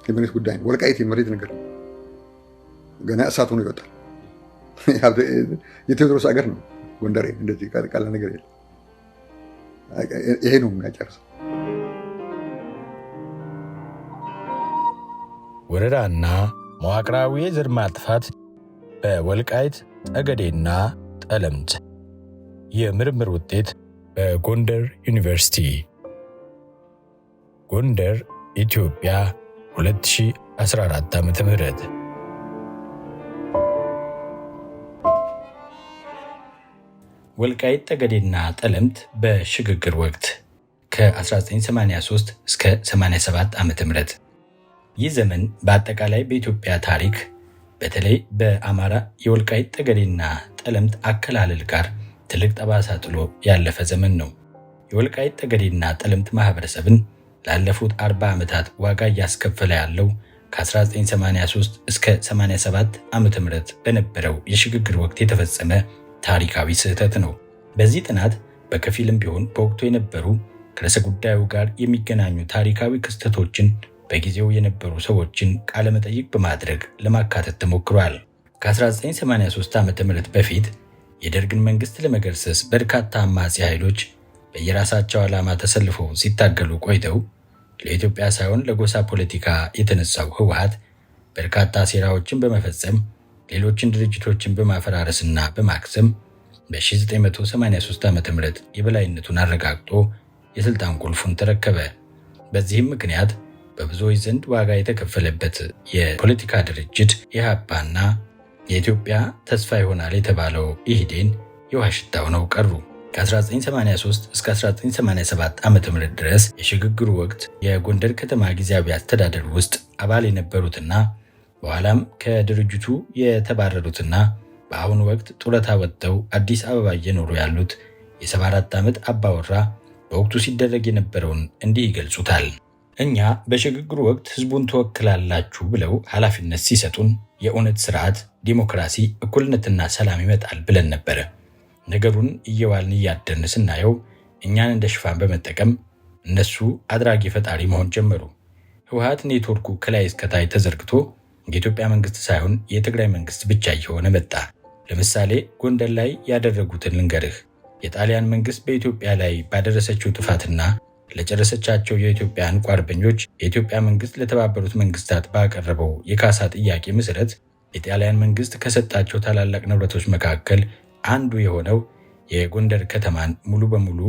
የመሬት ጉዳይ ነው። ወልቃይት የመሬት ነገር ገና እሳት ሆኖ ይወጣል። የቴዎድሮስ ሀገር ነው ጎንደሬ። እንደዚህ ቃል ነገር የለም። ይሄ ነው የሚያጨርሰው። ወረራና መዋቅራዊ የዘር ማጥፋት በወልቃይት ጠገዴና ጠለምት። የምርምር ውጤት በጎንደር ዩኒቨርሲቲ። ጎንደር ኢትዮጵያ 2014 ዓ.ም። ወልቃይት ጠገዴና ጠለምት በሽግግር ወቅት ከ1983 እስከ 87 ዓ.ም። ይህ ዘመን በአጠቃላይ በኢትዮጵያ ታሪክ በተለይ በአማራ የወልቃይት ጠገዴና ጠለምት አከላለል ጋር ትልቅ ጠባሳ ጥሎ ያለፈ ዘመን ነው። የወልቃይት ጠገዴና ጠለምት ማህበረሰብን ላለፉት 40 ዓመታት ዋጋ እያስከፈለ ያለው ከ1983 እስከ 87 ዓ.ም በነበረው የሽግግር ወቅት የተፈጸመ ታሪካዊ ስህተት ነው። በዚህ ጥናት በከፊልም ቢሆን በወቅቱ የነበሩ ከርዕሰ ጉዳዩ ጋር የሚገናኙ ታሪካዊ ክስተቶችን በጊዜው የነበሩ ሰዎችን ቃለመጠይቅ በማድረግ ለማካተት ተሞክሯል። ከ1983 ዓ.ም በፊት የደርግን መንግስት ለመገርሰስ በርካታ አማጺ ኃይሎች በየራሳቸው ዓላማ ተሰልፈው ሲታገሉ ቆይተው ለኢትዮጵያ ሳይሆን ለጎሳ ፖለቲካ የተነሳው ህወሓት በርካታ ሴራዎችን በመፈጸም ሌሎችን ድርጅቶችን በማፈራረስና በማክሰም በ1983 ዓ.ም የበላይነቱን አረጋግጦ የስልጣን ቁልፉን ተረከበ። በዚህም ምክንያት በብዙዎች ዘንድ ዋጋ የተከፈለበት የፖለቲካ ድርጅት ኢህአፓና የኢትዮጵያ ተስፋ ይሆናል የተባለው ኢህዴን የውሃ ሽታ ሆነው ቀሩ። ከ1983 እስከ 1987 ዓ.ም ድረስ የሽግግሩ ወቅት የጎንደር ከተማ ጊዜያዊ አስተዳደር ውስጥ አባል የነበሩትና በኋላም ከድርጅቱ የተባረሩትና በአሁኑ ወቅት ጡረታ ወጥተው አዲስ አበባ እየኖሩ ያሉት የ74 ዓመት አባወራ በወቅቱ ሲደረግ የነበረውን እንዲህ ይገልጹታል። እኛ በሽግግሩ ወቅት ህዝቡን ትወክላላችሁ ብለው ኃላፊነት ሲሰጡን የእውነት ስርዓት፣ ዲሞክራሲ፣ እኩልነትና ሰላም ይመጣል ብለን ነበረ። ነገሩን እየዋልን እያደርን ስናየው እኛን እንደ ሽፋን በመጠቀም እነሱ አድራጊ ፈጣሪ መሆን ጀመሩ። ህወሓት ኔትወርኩ ከላይ እስከታይ ተዘርግቶ የኢትዮጵያ መንግስት ሳይሆን የትግራይ መንግስት ብቻ እየሆነ መጣ። ለምሳሌ ጎንደር ላይ ያደረጉትን ልንገርህ። የጣሊያን መንግስት በኢትዮጵያ ላይ ባደረሰችው ጥፋትና ለጨረሰቻቸው የኢትዮጵያ እንቁ አርበኞች የኢትዮጵያ መንግስት ለተባበሩት መንግስታት ባቀረበው የካሳ ጥያቄ መሰረት የጣሊያን መንግስት ከሰጣቸው ታላላቅ ንብረቶች መካከል አንዱ የሆነው የጎንደር ከተማን ሙሉ በሙሉ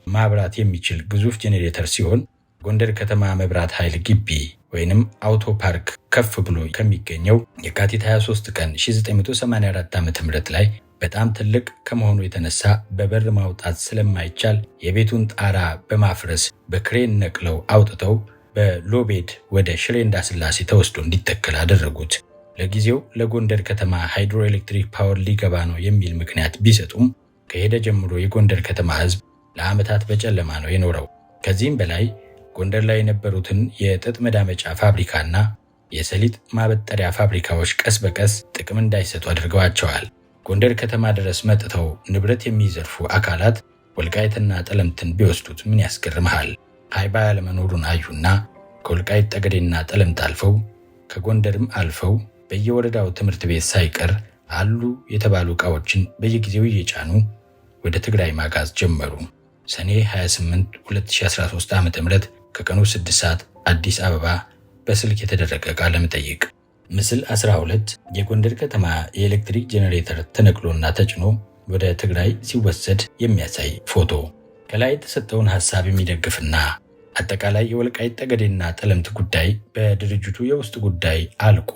ማብራት የሚችል ግዙፍ ጄኔሬተር ሲሆን ጎንደር ከተማ መብራት ኃይል ግቢ ወይንም አውቶ ፓርክ ከፍ ብሎ ከሚገኘው የካቲት 23 ቀን 1984 ዓ.ም ላይ በጣም ትልቅ ከመሆኑ የተነሳ በበር ማውጣት ስለማይቻል የቤቱን ጣራ በማፍረስ በክሬን ነቅለው አውጥተው በሎቤድ ወደ ሽሬ እንዳስላሴ ተወስዶ እንዲተከል አደረጉት። ለጊዜው ለጎንደር ከተማ ሃይድሮ ኤሌክትሪክ ፓወር ሊገባ ነው የሚል ምክንያት ቢሰጡም ከሄደ ጀምሮ የጎንደር ከተማ ህዝብ ለዓመታት በጨለማ ነው የኖረው። ከዚህም በላይ ጎንደር ላይ የነበሩትን የጥጥ መዳመጫ ፋብሪካና የሰሊጥ ማበጠሪያ ፋብሪካዎች ቀስ በቀስ ጥቅም እንዳይሰጡ አድርገዋቸዋል። ጎንደር ከተማ ድረስ መጥተው ንብረት የሚዘርፉ አካላት ወልቃይትና ጠለምትን ቢወስዱት ምን ያስገርምሃል? ሃይባ ያለመኖሩን አዩና ከወልቃይት ጠገዴና ጠለምት አልፈው ከጎንደርም አልፈው በየወረዳው ትምህርት ቤት ሳይቀር አሉ የተባሉ ዕቃዎችን በየጊዜው እየጫኑ ወደ ትግራይ ማጋዝ ጀመሩ። ሰኔ 28 2013 ዓ.ም ከቀኑ 6 ሰዓት አዲስ አበባ በስልክ የተደረገ ቃለ መጠይቅ። ምስል 12 የጎንደር ከተማ የኤሌክትሪክ ጄኔሬተር ተነቅሎና ተጭኖ ወደ ትግራይ ሲወሰድ የሚያሳይ ፎቶ። ከላይ የተሰጠውን ሐሳብ የሚደግፍና አጠቃላይ የወልቃይት ጠገዴና ጠለምት ጉዳይ በድርጅቱ የውስጥ ጉዳይ አልቆ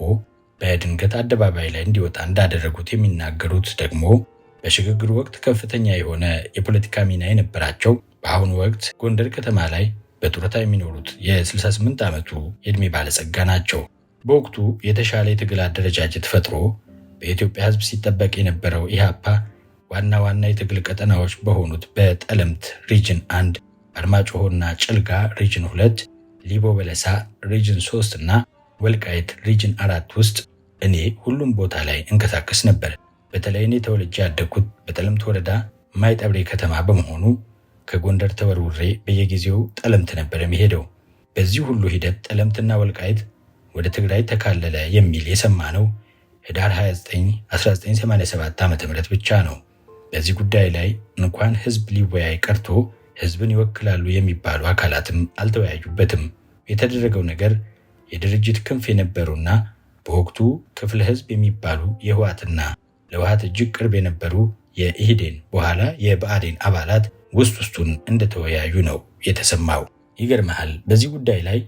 በድንገት አደባባይ ላይ እንዲወጣ እንዳደረጉት የሚናገሩት ደግሞ በሽግግሩ ወቅት ከፍተኛ የሆነ የፖለቲካ ሚና የነበራቸው በአሁኑ ወቅት ጎንደር ከተማ ላይ በጡረታ የሚኖሩት የ68 ዓመቱ የዕድሜ ባለጸጋ ናቸው። በወቅቱ የተሻለ የትግል አደረጃጀት ፈጥሮ በኢትዮጵያ ሕዝብ ሲጠበቅ የነበረው ኢህአፓ ዋና ዋና የትግል ቀጠናዎች በሆኑት በጠለምት ሪጅን 1፣ አርማጭሆና ጭልጋ ሪጅን 2፣ ሊቦ በለሳ ሪጅን 3 እና ወልቃይት ሪጅን 4 ውስጥ እኔ ሁሉም ቦታ ላይ እንቀሳቀስ ነበር። በተለይ እኔ ተወልጄ ያደግኩት በጠለምት ወረዳ ማይጠብሬ ከተማ በመሆኑ ከጎንደር ተወርውሬ በየጊዜው ጠለምት ነበር የሚሄደው። በዚህ ሁሉ ሂደት ጠለምትና ወልቃይት ወደ ትግራይ ተካለለ የሚል የሰማነው ህዳር 29 1987 ዓ.ም ብቻ ነው። በዚህ ጉዳይ ላይ እንኳን ህዝብ ሊወያይ ቀርቶ ህዝብን ይወክላሉ የሚባሉ አካላትም አልተወያዩበትም። የተደረገው ነገር የድርጅት ክንፍ የነበሩና በወቅቱ ክፍለ ህዝብ የሚባሉ የህወሓትና ለህወሓት እጅግ ቅርብ የነበሩ የኢህዴን በኋላ የብአዴን አባላት ውስጡን እንደተወያዩ ነው የተሰማው። ይገርምሃል፣ በዚህ ጉዳይ ላይ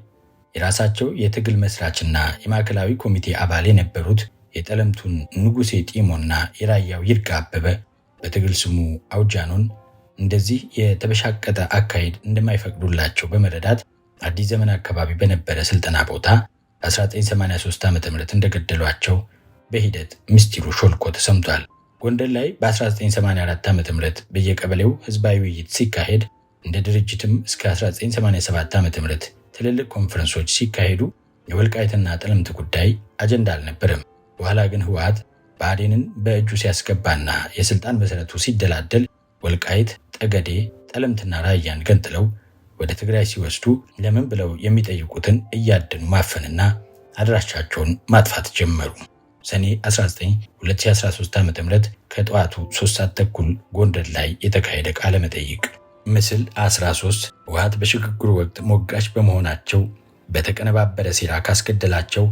የራሳቸው የትግል መስራችና የማዕከላዊ ኮሚቴ አባል የነበሩት የጠለምቱን ንጉሴ ጢሞና የራያው ይርጋ አበበ በትግል ስሙ አውጃኖን እንደዚህ የተበሻቀጠ አካሄድ እንደማይፈቅዱላቸው በመረዳት አዲስ ዘመን አካባቢ በነበረ ስልጠና ቦታ በ1983 ዓ.ም እንደገደሏቸው በሂደት ምስጢሩ ሾልኮ ተሰምቷል። ጎንደር ላይ በ1984 ዓ.ም በየቀበሌው ህዝባዊ ውይይት ሲካሄድ እንደ ድርጅትም እስከ 1987 ዓ.ም ትልልቅ ኮንፈረንሶች ሲካሄዱ የወልቃይትና ጠለምት ጉዳይ አጀንዳ አልነበረም። በኋላ ግን ህወሓት ብአዴንን በእጁ ሲያስገባና የስልጣን መሰረቱ ሲደላደል ወልቃይት፣ ጠገዴ፣ ጠለምትና ራያን ገንጥለው ወደ ትግራይ ሲወስዱ ለምን ብለው የሚጠይቁትን እያደኑ ማፈንና አድራሻቸውን ማጥፋት ጀመሩ። ሰኔ 19 2013 ዓ.ም ከጠዋቱ 3 ሰዓት ተኩል ጎንደር ላይ የተካሄደ ቃለ መጠይቅ ምስል 13 ህወሓት በሽግግሩ ወቅት ሞጋች በመሆናቸው በተቀነባበረ ሴራ ካስገደላቸው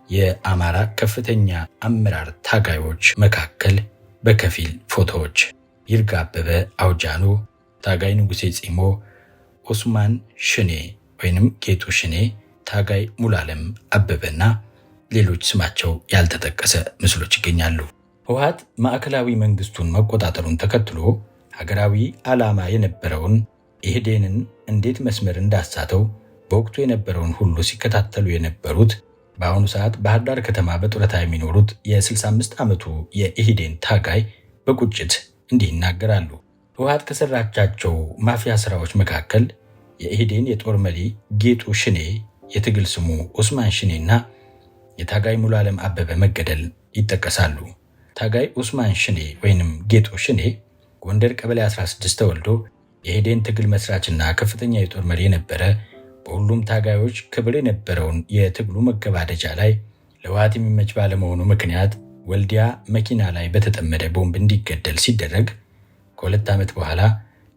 የአማራ ከፍተኛ አመራር ታጋዮች መካከል በከፊል ፎቶዎች ይርጋ አበበ አውጃኖ፣ ታጋይ ንጉሴ ጺሞ፣ ኦስማን ሽኔ ወይንም ጌጡ ሽኔ፣ ታጋይ ሙሉዓለም አበበና ሌሎች ስማቸው ያልተጠቀሰ ምስሎች ይገኛሉ። ህወሓት ማዕከላዊ መንግስቱን መቆጣጠሩን ተከትሎ ሀገራዊ ዓላማ የነበረውን ኢህዴንን እንዴት መስመር እንዳሳተው በወቅቱ የነበረውን ሁሉ ሲከታተሉ የነበሩት በአሁኑ ሰዓት ባህር ዳር ከተማ በጡረታ የሚኖሩት የ65 ዓመቱ የኢህዴን ታጋይ በቁጭት እንዲህ ይናገራሉ። ህወሓት ከሰራቻቸው ማፊያ ስራዎች መካከል የኢህዴን የጦር መሪ ጌጡ ሽኔ፣ የትግል ስሙ ኦስማን ሽኔና የታጋይ ሙሉዓለም አበበ መገደል ይጠቀሳሉ። ታጋይ ኦስማን ሽኔ ወይንም ጌጡ ሽኔ ጎንደር ቀበሌ 16 ተወልዶ የኢህዴን ትግል መስራችና ከፍተኛ የጦር መሪ የነበረ፣ በሁሉም ታጋዮች ክብር የነበረውን የትግሉ መገባደጃ ላይ ለህወሓት የሚመች ባለመሆኑ ምክንያት ወልዲያ መኪና ላይ በተጠመደ ቦምብ እንዲገደል ሲደረግ ከ2 ዓመት በኋላ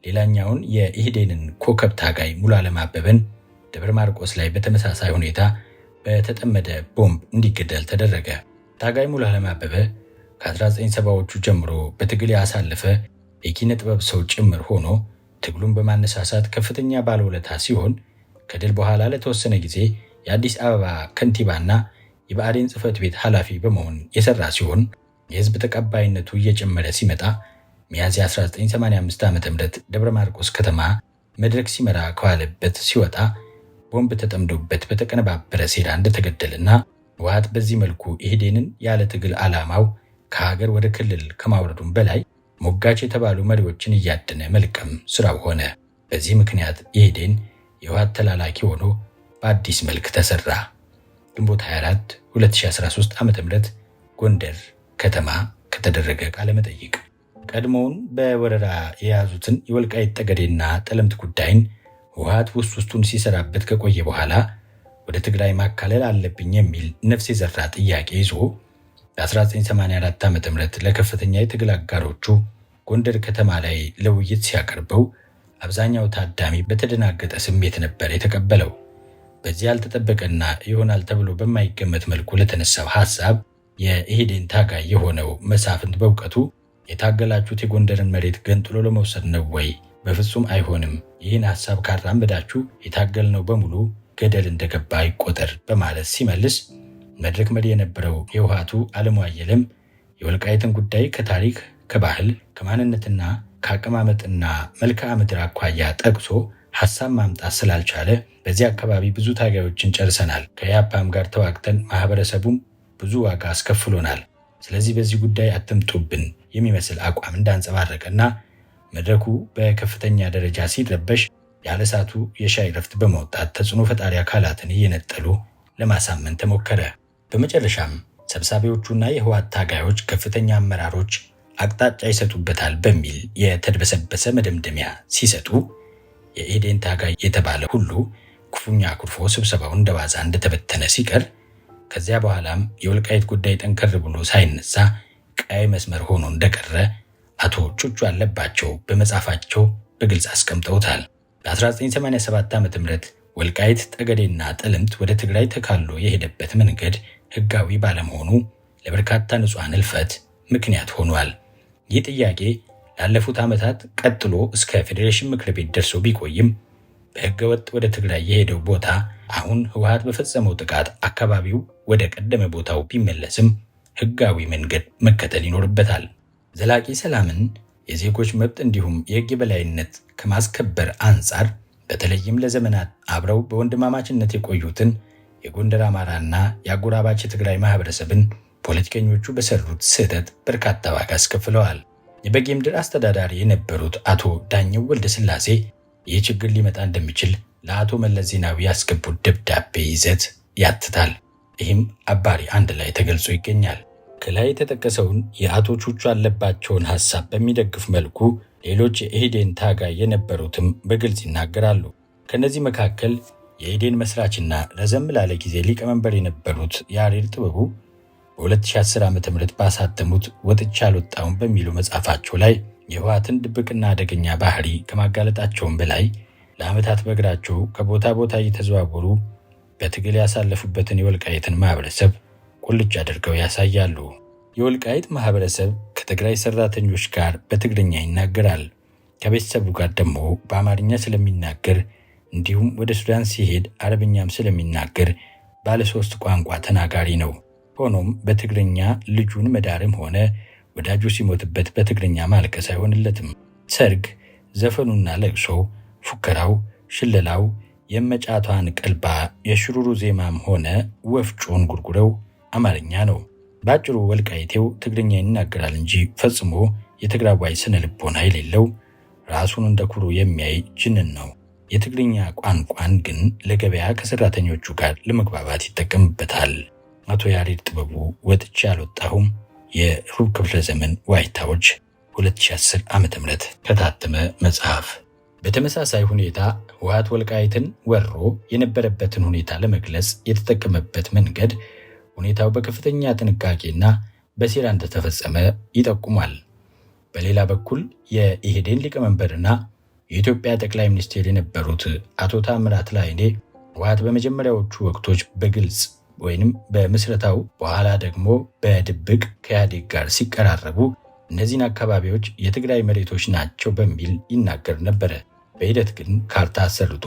ሌላኛውን የኢህዴንን ኮከብ ታጋይ ሙሉዓለም አበበን ደብረ ማርቆስ ላይ በተመሳሳይ ሁኔታ በተጠመደ ቦምብ እንዲገደል ተደረገ። ታጋይ ሙሉዓለም አበበ ከ1970ዎቹ ጀምሮ በትግል ያሳለፈ የኪነ ጥበብ ሰው ጭምር ሆኖ ትግሉን በማነሳሳት ከፍተኛ ባለውለታ ሲሆን ከድል በኋላ ለተወሰነ ጊዜ የአዲስ አበባ ከንቲባና የብአዴን ጽሕፈት ቤት ኃላፊ በመሆን የሰራ ሲሆን የህዝብ ተቀባይነቱ እየጨመረ ሲመጣ ሚያዝያ 1985 ዓ.ም ደብረ ማርቆስ ከተማ መድረክ ሲመራ ከዋለበት ሲወጣ ቦምብ ተጠምዶበት በተቀነባበረ ሴራ እንደተገደለና ህወሓት በዚህ መልኩ ኢህዴንን ያለ ትግል ዓላማው ከሀገር ወደ ክልል ከማውረዱም በላይ ሞጋች የተባሉ መሪዎችን እያደነ መልቀም ስራው ሆነ። በዚህ ምክንያት ኢህዴን የህወሓት ተላላኪ ሆኖ በአዲስ መልክ ተሰራ። ግንቦት 24 2013 ዓ.ም ጎንደር ከተማ ከተደረገ ቃለ መጠይቅ ቀድሞውን በወረራ የያዙትን የወልቃይት ጠገዴና ጠለምት ጉዳይን ህወሓት ውስጡን ሲሰራበት ከቆየ በኋላ ወደ ትግራይ ማካለል አለብኝ የሚል ነፍስ የዘራ ጥያቄ ይዞ በ1984 ዓ.ም ለከፍተኛ የትግል አጋሮቹ ጎንደር ከተማ ላይ ለውይይት ሲያቀርበው አብዛኛው ታዳሚ በተደናገጠ ስሜት ነበር የተቀበለው። በዚህ ያልተጠበቀና ይሆናል ተብሎ በማይገመት መልኩ ለተነሳው ሐሳብ የኢህዴን ታጋይ የሆነው መሳፍንት በእውቀቱ የታገላችሁት የጎንደርን መሬት ገንጥሎ ለመውሰድ ነው ወይ? በፍጹም አይሆንም። ይህን ሐሳብ ካራመዳችሁ የታገልነው በሙሉ ገደል እንደገባ ይቆጠር በማለት ሲመልስ መድረክ መሪ የነበረው የህወሓቱ ዓለሙ አየለም የወልቃይትን ጉዳይ ከታሪክ፣ ከባህል፣ ከማንነትና ከአቀማመጥና መልክዓ ምድር አኳያ ጠቅሶ ሐሳብ ማምጣት ስላልቻለ በዚህ አካባቢ ብዙ ታጋዮችን ጨርሰናል፣ ከያፓም ጋር ተዋግተን ማህበረሰቡም ብዙ ዋጋ አስከፍሎናል። ስለዚህ በዚህ ጉዳይ አትምጡብን የሚመስል አቋም እንዳንጸባረቀና መድረኩ በከፍተኛ ደረጃ ሲረበሽ ያለ ሰዓቱ የሻይ ረፍት በመውጣት ተጽዕኖ ፈጣሪ አካላትን እየነጠሉ ለማሳመን ተሞከረ። በመጨረሻም ሰብሳቢዎቹና የህወሓት ታጋዮች ከፍተኛ አመራሮች አቅጣጫ ይሰጡበታል በሚል የተድበሰበሰ መደምደሚያ ሲሰጡ የኢህዴን ታጋይ የተባለ ሁሉ ክፉኛ ኩርፎ ስብሰባው እንደዋዛ እንደተበተነ ሲቀር ከዚያ በኋላም የወልቃይት ጉዳይ ጠንከር ብሎ ሳይነሳ ቀይ መስመር ሆኖ እንደቀረ አቶ ቹቹ አለባቸው በመጻፋቸው በግልጽ አስቀምጠውታል። በ1987 ዓ.ም ወልቃይት ጠገዴና ጠለምት ወደ ትግራይ ተካሎ የሄደበት መንገድ ህጋዊ ባለመሆኑ ለበርካታ ንጹሃን ህልፈት ምክንያት ሆኗል። ይህ ጥያቄ ላለፉት ዓመታት ቀጥሎ እስከ ፌዴሬሽን ምክር ቤት ደርሶ ቢቆይም በህገወጥ ወደ ትግራይ የሄደው ቦታ አሁን ህወሓት በፈጸመው ጥቃት አካባቢው ወደ ቀደመ ቦታው ቢመለስም ህጋዊ መንገድ መከተል ይኖርበታል። ዘላቂ ሰላምን፣ የዜጎች መብት እንዲሁም የህግ የበላይነት ከማስከበር አንጻር በተለይም ለዘመናት አብረው በወንድማማችነት የቆዩትን የጎንደር አማራና የአጎራባች የትግራይ ማህበረሰብን ፖለቲከኞቹ በሰሩት ስህተት በርካታ ዋጋ አስከፍለዋል። የበጌምድር አስተዳዳሪ የነበሩት አቶ ዳኘው ወልደ ስላሴ ይህ ችግር ሊመጣ እንደሚችል ለአቶ መለስ ዜናዊ ያስገቡት ደብዳቤ ይዘት ያትታል። ይህም አባሪ 1 ላይ ተገልጾ ይገኛል። ከላይ የተጠቀሰውን የአቶ ቹቹ አለባቸውን ሐሳብ በሚደግፍ መልኩ ሌሎች የኢህዴን ታጋይ የነበሩትም በግልጽ ይናገራሉ። ከነዚህ መካከል የኢህዴን መስራችና ረዘም ላለ ጊዜ ሊቀመንበር የነበሩት ያሬድ ጥበቡ በ2010 ዓ.ም ባሳተሙት ወጥቼ አልወጣሁም በሚሉ መጽሐፋቸው ላይ የህወሓትን ድብቅና አደገኛ ባህሪ ከማጋለጣቸውም በላይ ለዓመታት በእግራቸው ከቦታ ቦታ እየተዘዋወሩ በትግል ያሳለፉበትን የወልቃይትን ማህበረሰብ ቁልጭ አድርገው ያሳያሉ። የወልቃይት ማህበረሰብ ከትግራይ ሰራተኞች ጋር በትግርኛ ይናገራል። ከቤተሰቡ ጋር ደግሞ በአማርኛ ስለሚናገር እንዲሁም ወደ ሱዳን ሲሄድ አረብኛም ስለሚናገር ባለ 3 ቋንቋ ተናጋሪ ነው። ሆኖም በትግርኛ ልጁን መዳርም ሆነ ወዳጁ ሲሞትበት በትግርኛ ማልቀስ አይሆንለትም። ሰርግ፣ ዘፈኑና ለቅሶ፣ ፉከራው፣ ሽለላው፣ የመጫቷን ቀልባ፣ የሽሩሩ ዜማም ሆነ ወፍጮን ጉርጉረው አማርኛ ነው። ባጭሩ ወልቃይቴው ትግርኛ ይናገራል እንጂ ፈጽሞ የትግራዋይ ስነ ልቦና የሌለው ራሱን እንደ ኩሩ የሚያይ ጅንን ነው። የትግርኛ ቋንቋን ግን ለገበያ ከሰራተኞቹ ጋር ለመግባባት ይጠቀምበታል። አቶ ያሬድ ጥበቡ ወጥቼ አልወጣሁም የሩብ ክፍለ ዘመን ዋይታዎች 2010 ዓ.ም ከታተመ መጽሐፍ። በተመሳሳይ ሁኔታ ህወሓት ወልቃይትን ወሮ የነበረበትን ሁኔታ ለመግለጽ የተጠቀመበት መንገድ ሁኔታው በከፍተኛ ጥንቃቄና በሴራ እንደተፈጸመ ይጠቁማል። በሌላ በኩል የኢህዴን ሊቀመንበርና የኢትዮጵያ ጠቅላይ ሚኒስትር የነበሩት አቶ ታምራት ላይኔ ህወሓት በመጀመሪያዎቹ ወቅቶች በግልጽ ወይንም በምስረታው በኋላ ደግሞ በድብቅ ከኢህአዴግ ጋር ሲቀራረቡ እነዚህን አካባቢዎች የትግራይ መሬቶች ናቸው በሚል ይናገር ነበረ። በሂደት ግን ካርታ አሰርቶ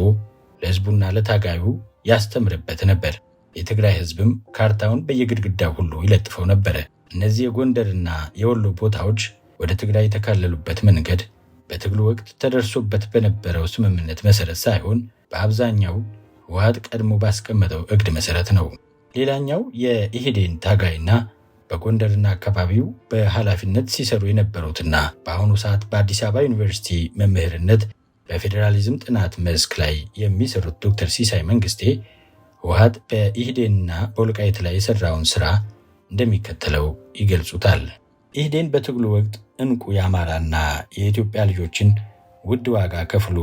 ለህዝቡና ለታጋዩ ያስተምርበት ነበር። የትግራይ ህዝብም ካርታውን በየግድግዳው ሁሉ ይለጥፈው ነበረ። እነዚህ የጎንደርና የወሎ ቦታዎች ወደ ትግራይ የተካለሉበት መንገድ በትግሉ ወቅት ተደርሶበት በነበረው ስምምነት መሰረት ሳይሆን በአብዛኛው ህወሓት ቀድሞ ባስቀመጠው እቅድ መሰረት ነው። ሌላኛው የኢህዴን ታጋይና በጎንደርና አካባቢው በኃላፊነት ሲሰሩ የነበሩትና በአሁኑ ሰዓት በአዲስ አበባ ዩኒቨርሲቲ መምህርነት በፌዴራሊዝም ጥናት መስክ ላይ የሚሰሩት ዶክተር ሲሳይ መንግስቴ ህወሓት በኢህዴንና በወልቃይት ላይ የሰራውን ስራ እንደሚከተለው ይገልጹታል። ኢህዴን በትግሉ ወቅት እንቁ የአማራና የኢትዮጵያ ልጆችን ውድ ዋጋ ከፍሎ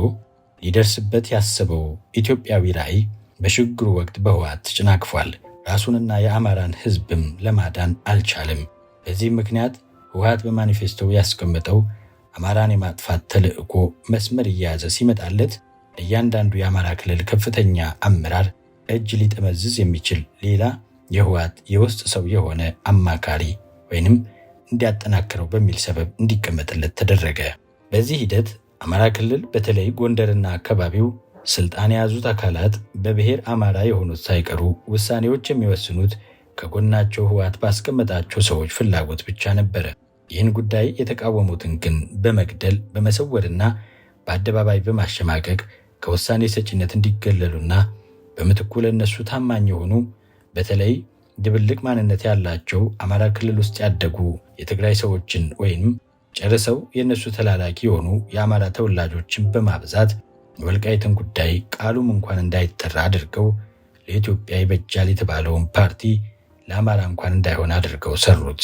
ሊደርስበት ያሰበው ኢትዮጵያዊ ራዕይ በሽግግሩ ወቅት በህወሓት ተጨናቅፏል። ራሱንና የአማራን ህዝብም ለማዳን አልቻለም። በዚህ ምክንያት ህወሓት በማኒፌስቶው ያስቀመጠው አማራን የማጥፋት ተልዕኮ መስመር እየያዘ ሲመጣለት እያንዳንዱ የአማራ ክልል ከፍተኛ አመራር እጅ ሊጠመዝዝ የሚችል ሌላ የህወሓት የውስጥ ሰው የሆነ አማካሪ ወይንም እንዲያጠናክረው በሚል ሰበብ እንዲቀመጥለት ተደረገ። በዚህ ሂደት አማራ ክልል በተለይ ጎንደርና አካባቢው ስልጣን የያዙት አካላት በብሔር አማራ የሆኑት ሳይቀሩ ውሳኔዎች የሚወስኑት ከጎናቸው ህወሓት ባስቀመጣቸው ሰዎች ፍላጎት ብቻ ነበረ። ይህን ጉዳይ የተቃወሙትን ግን በመግደል በመሰወርና በአደባባይ በማሸማቀቅ ከውሳኔ ሰጪነት እንዲገለሉና በምትኩ ለነሱ ታማኝ የሆኑ በተለይ ድብልቅ ማንነት ያላቸው አማራ ክልል ውስጥ ያደጉ የትግራይ ሰዎችን ወይም ጨርሰው የነሱ ተላላኪ የሆኑ የአማራ ተወላጆችን በማብዛት የወልቃይትን ጉዳይ ቃሉም እንኳን እንዳይጠራ አድርገው ለኢትዮጵያ ይበጃል የተባለውን ፓርቲ ለአማራ እንኳን እንዳይሆን አድርገው ሰሩት።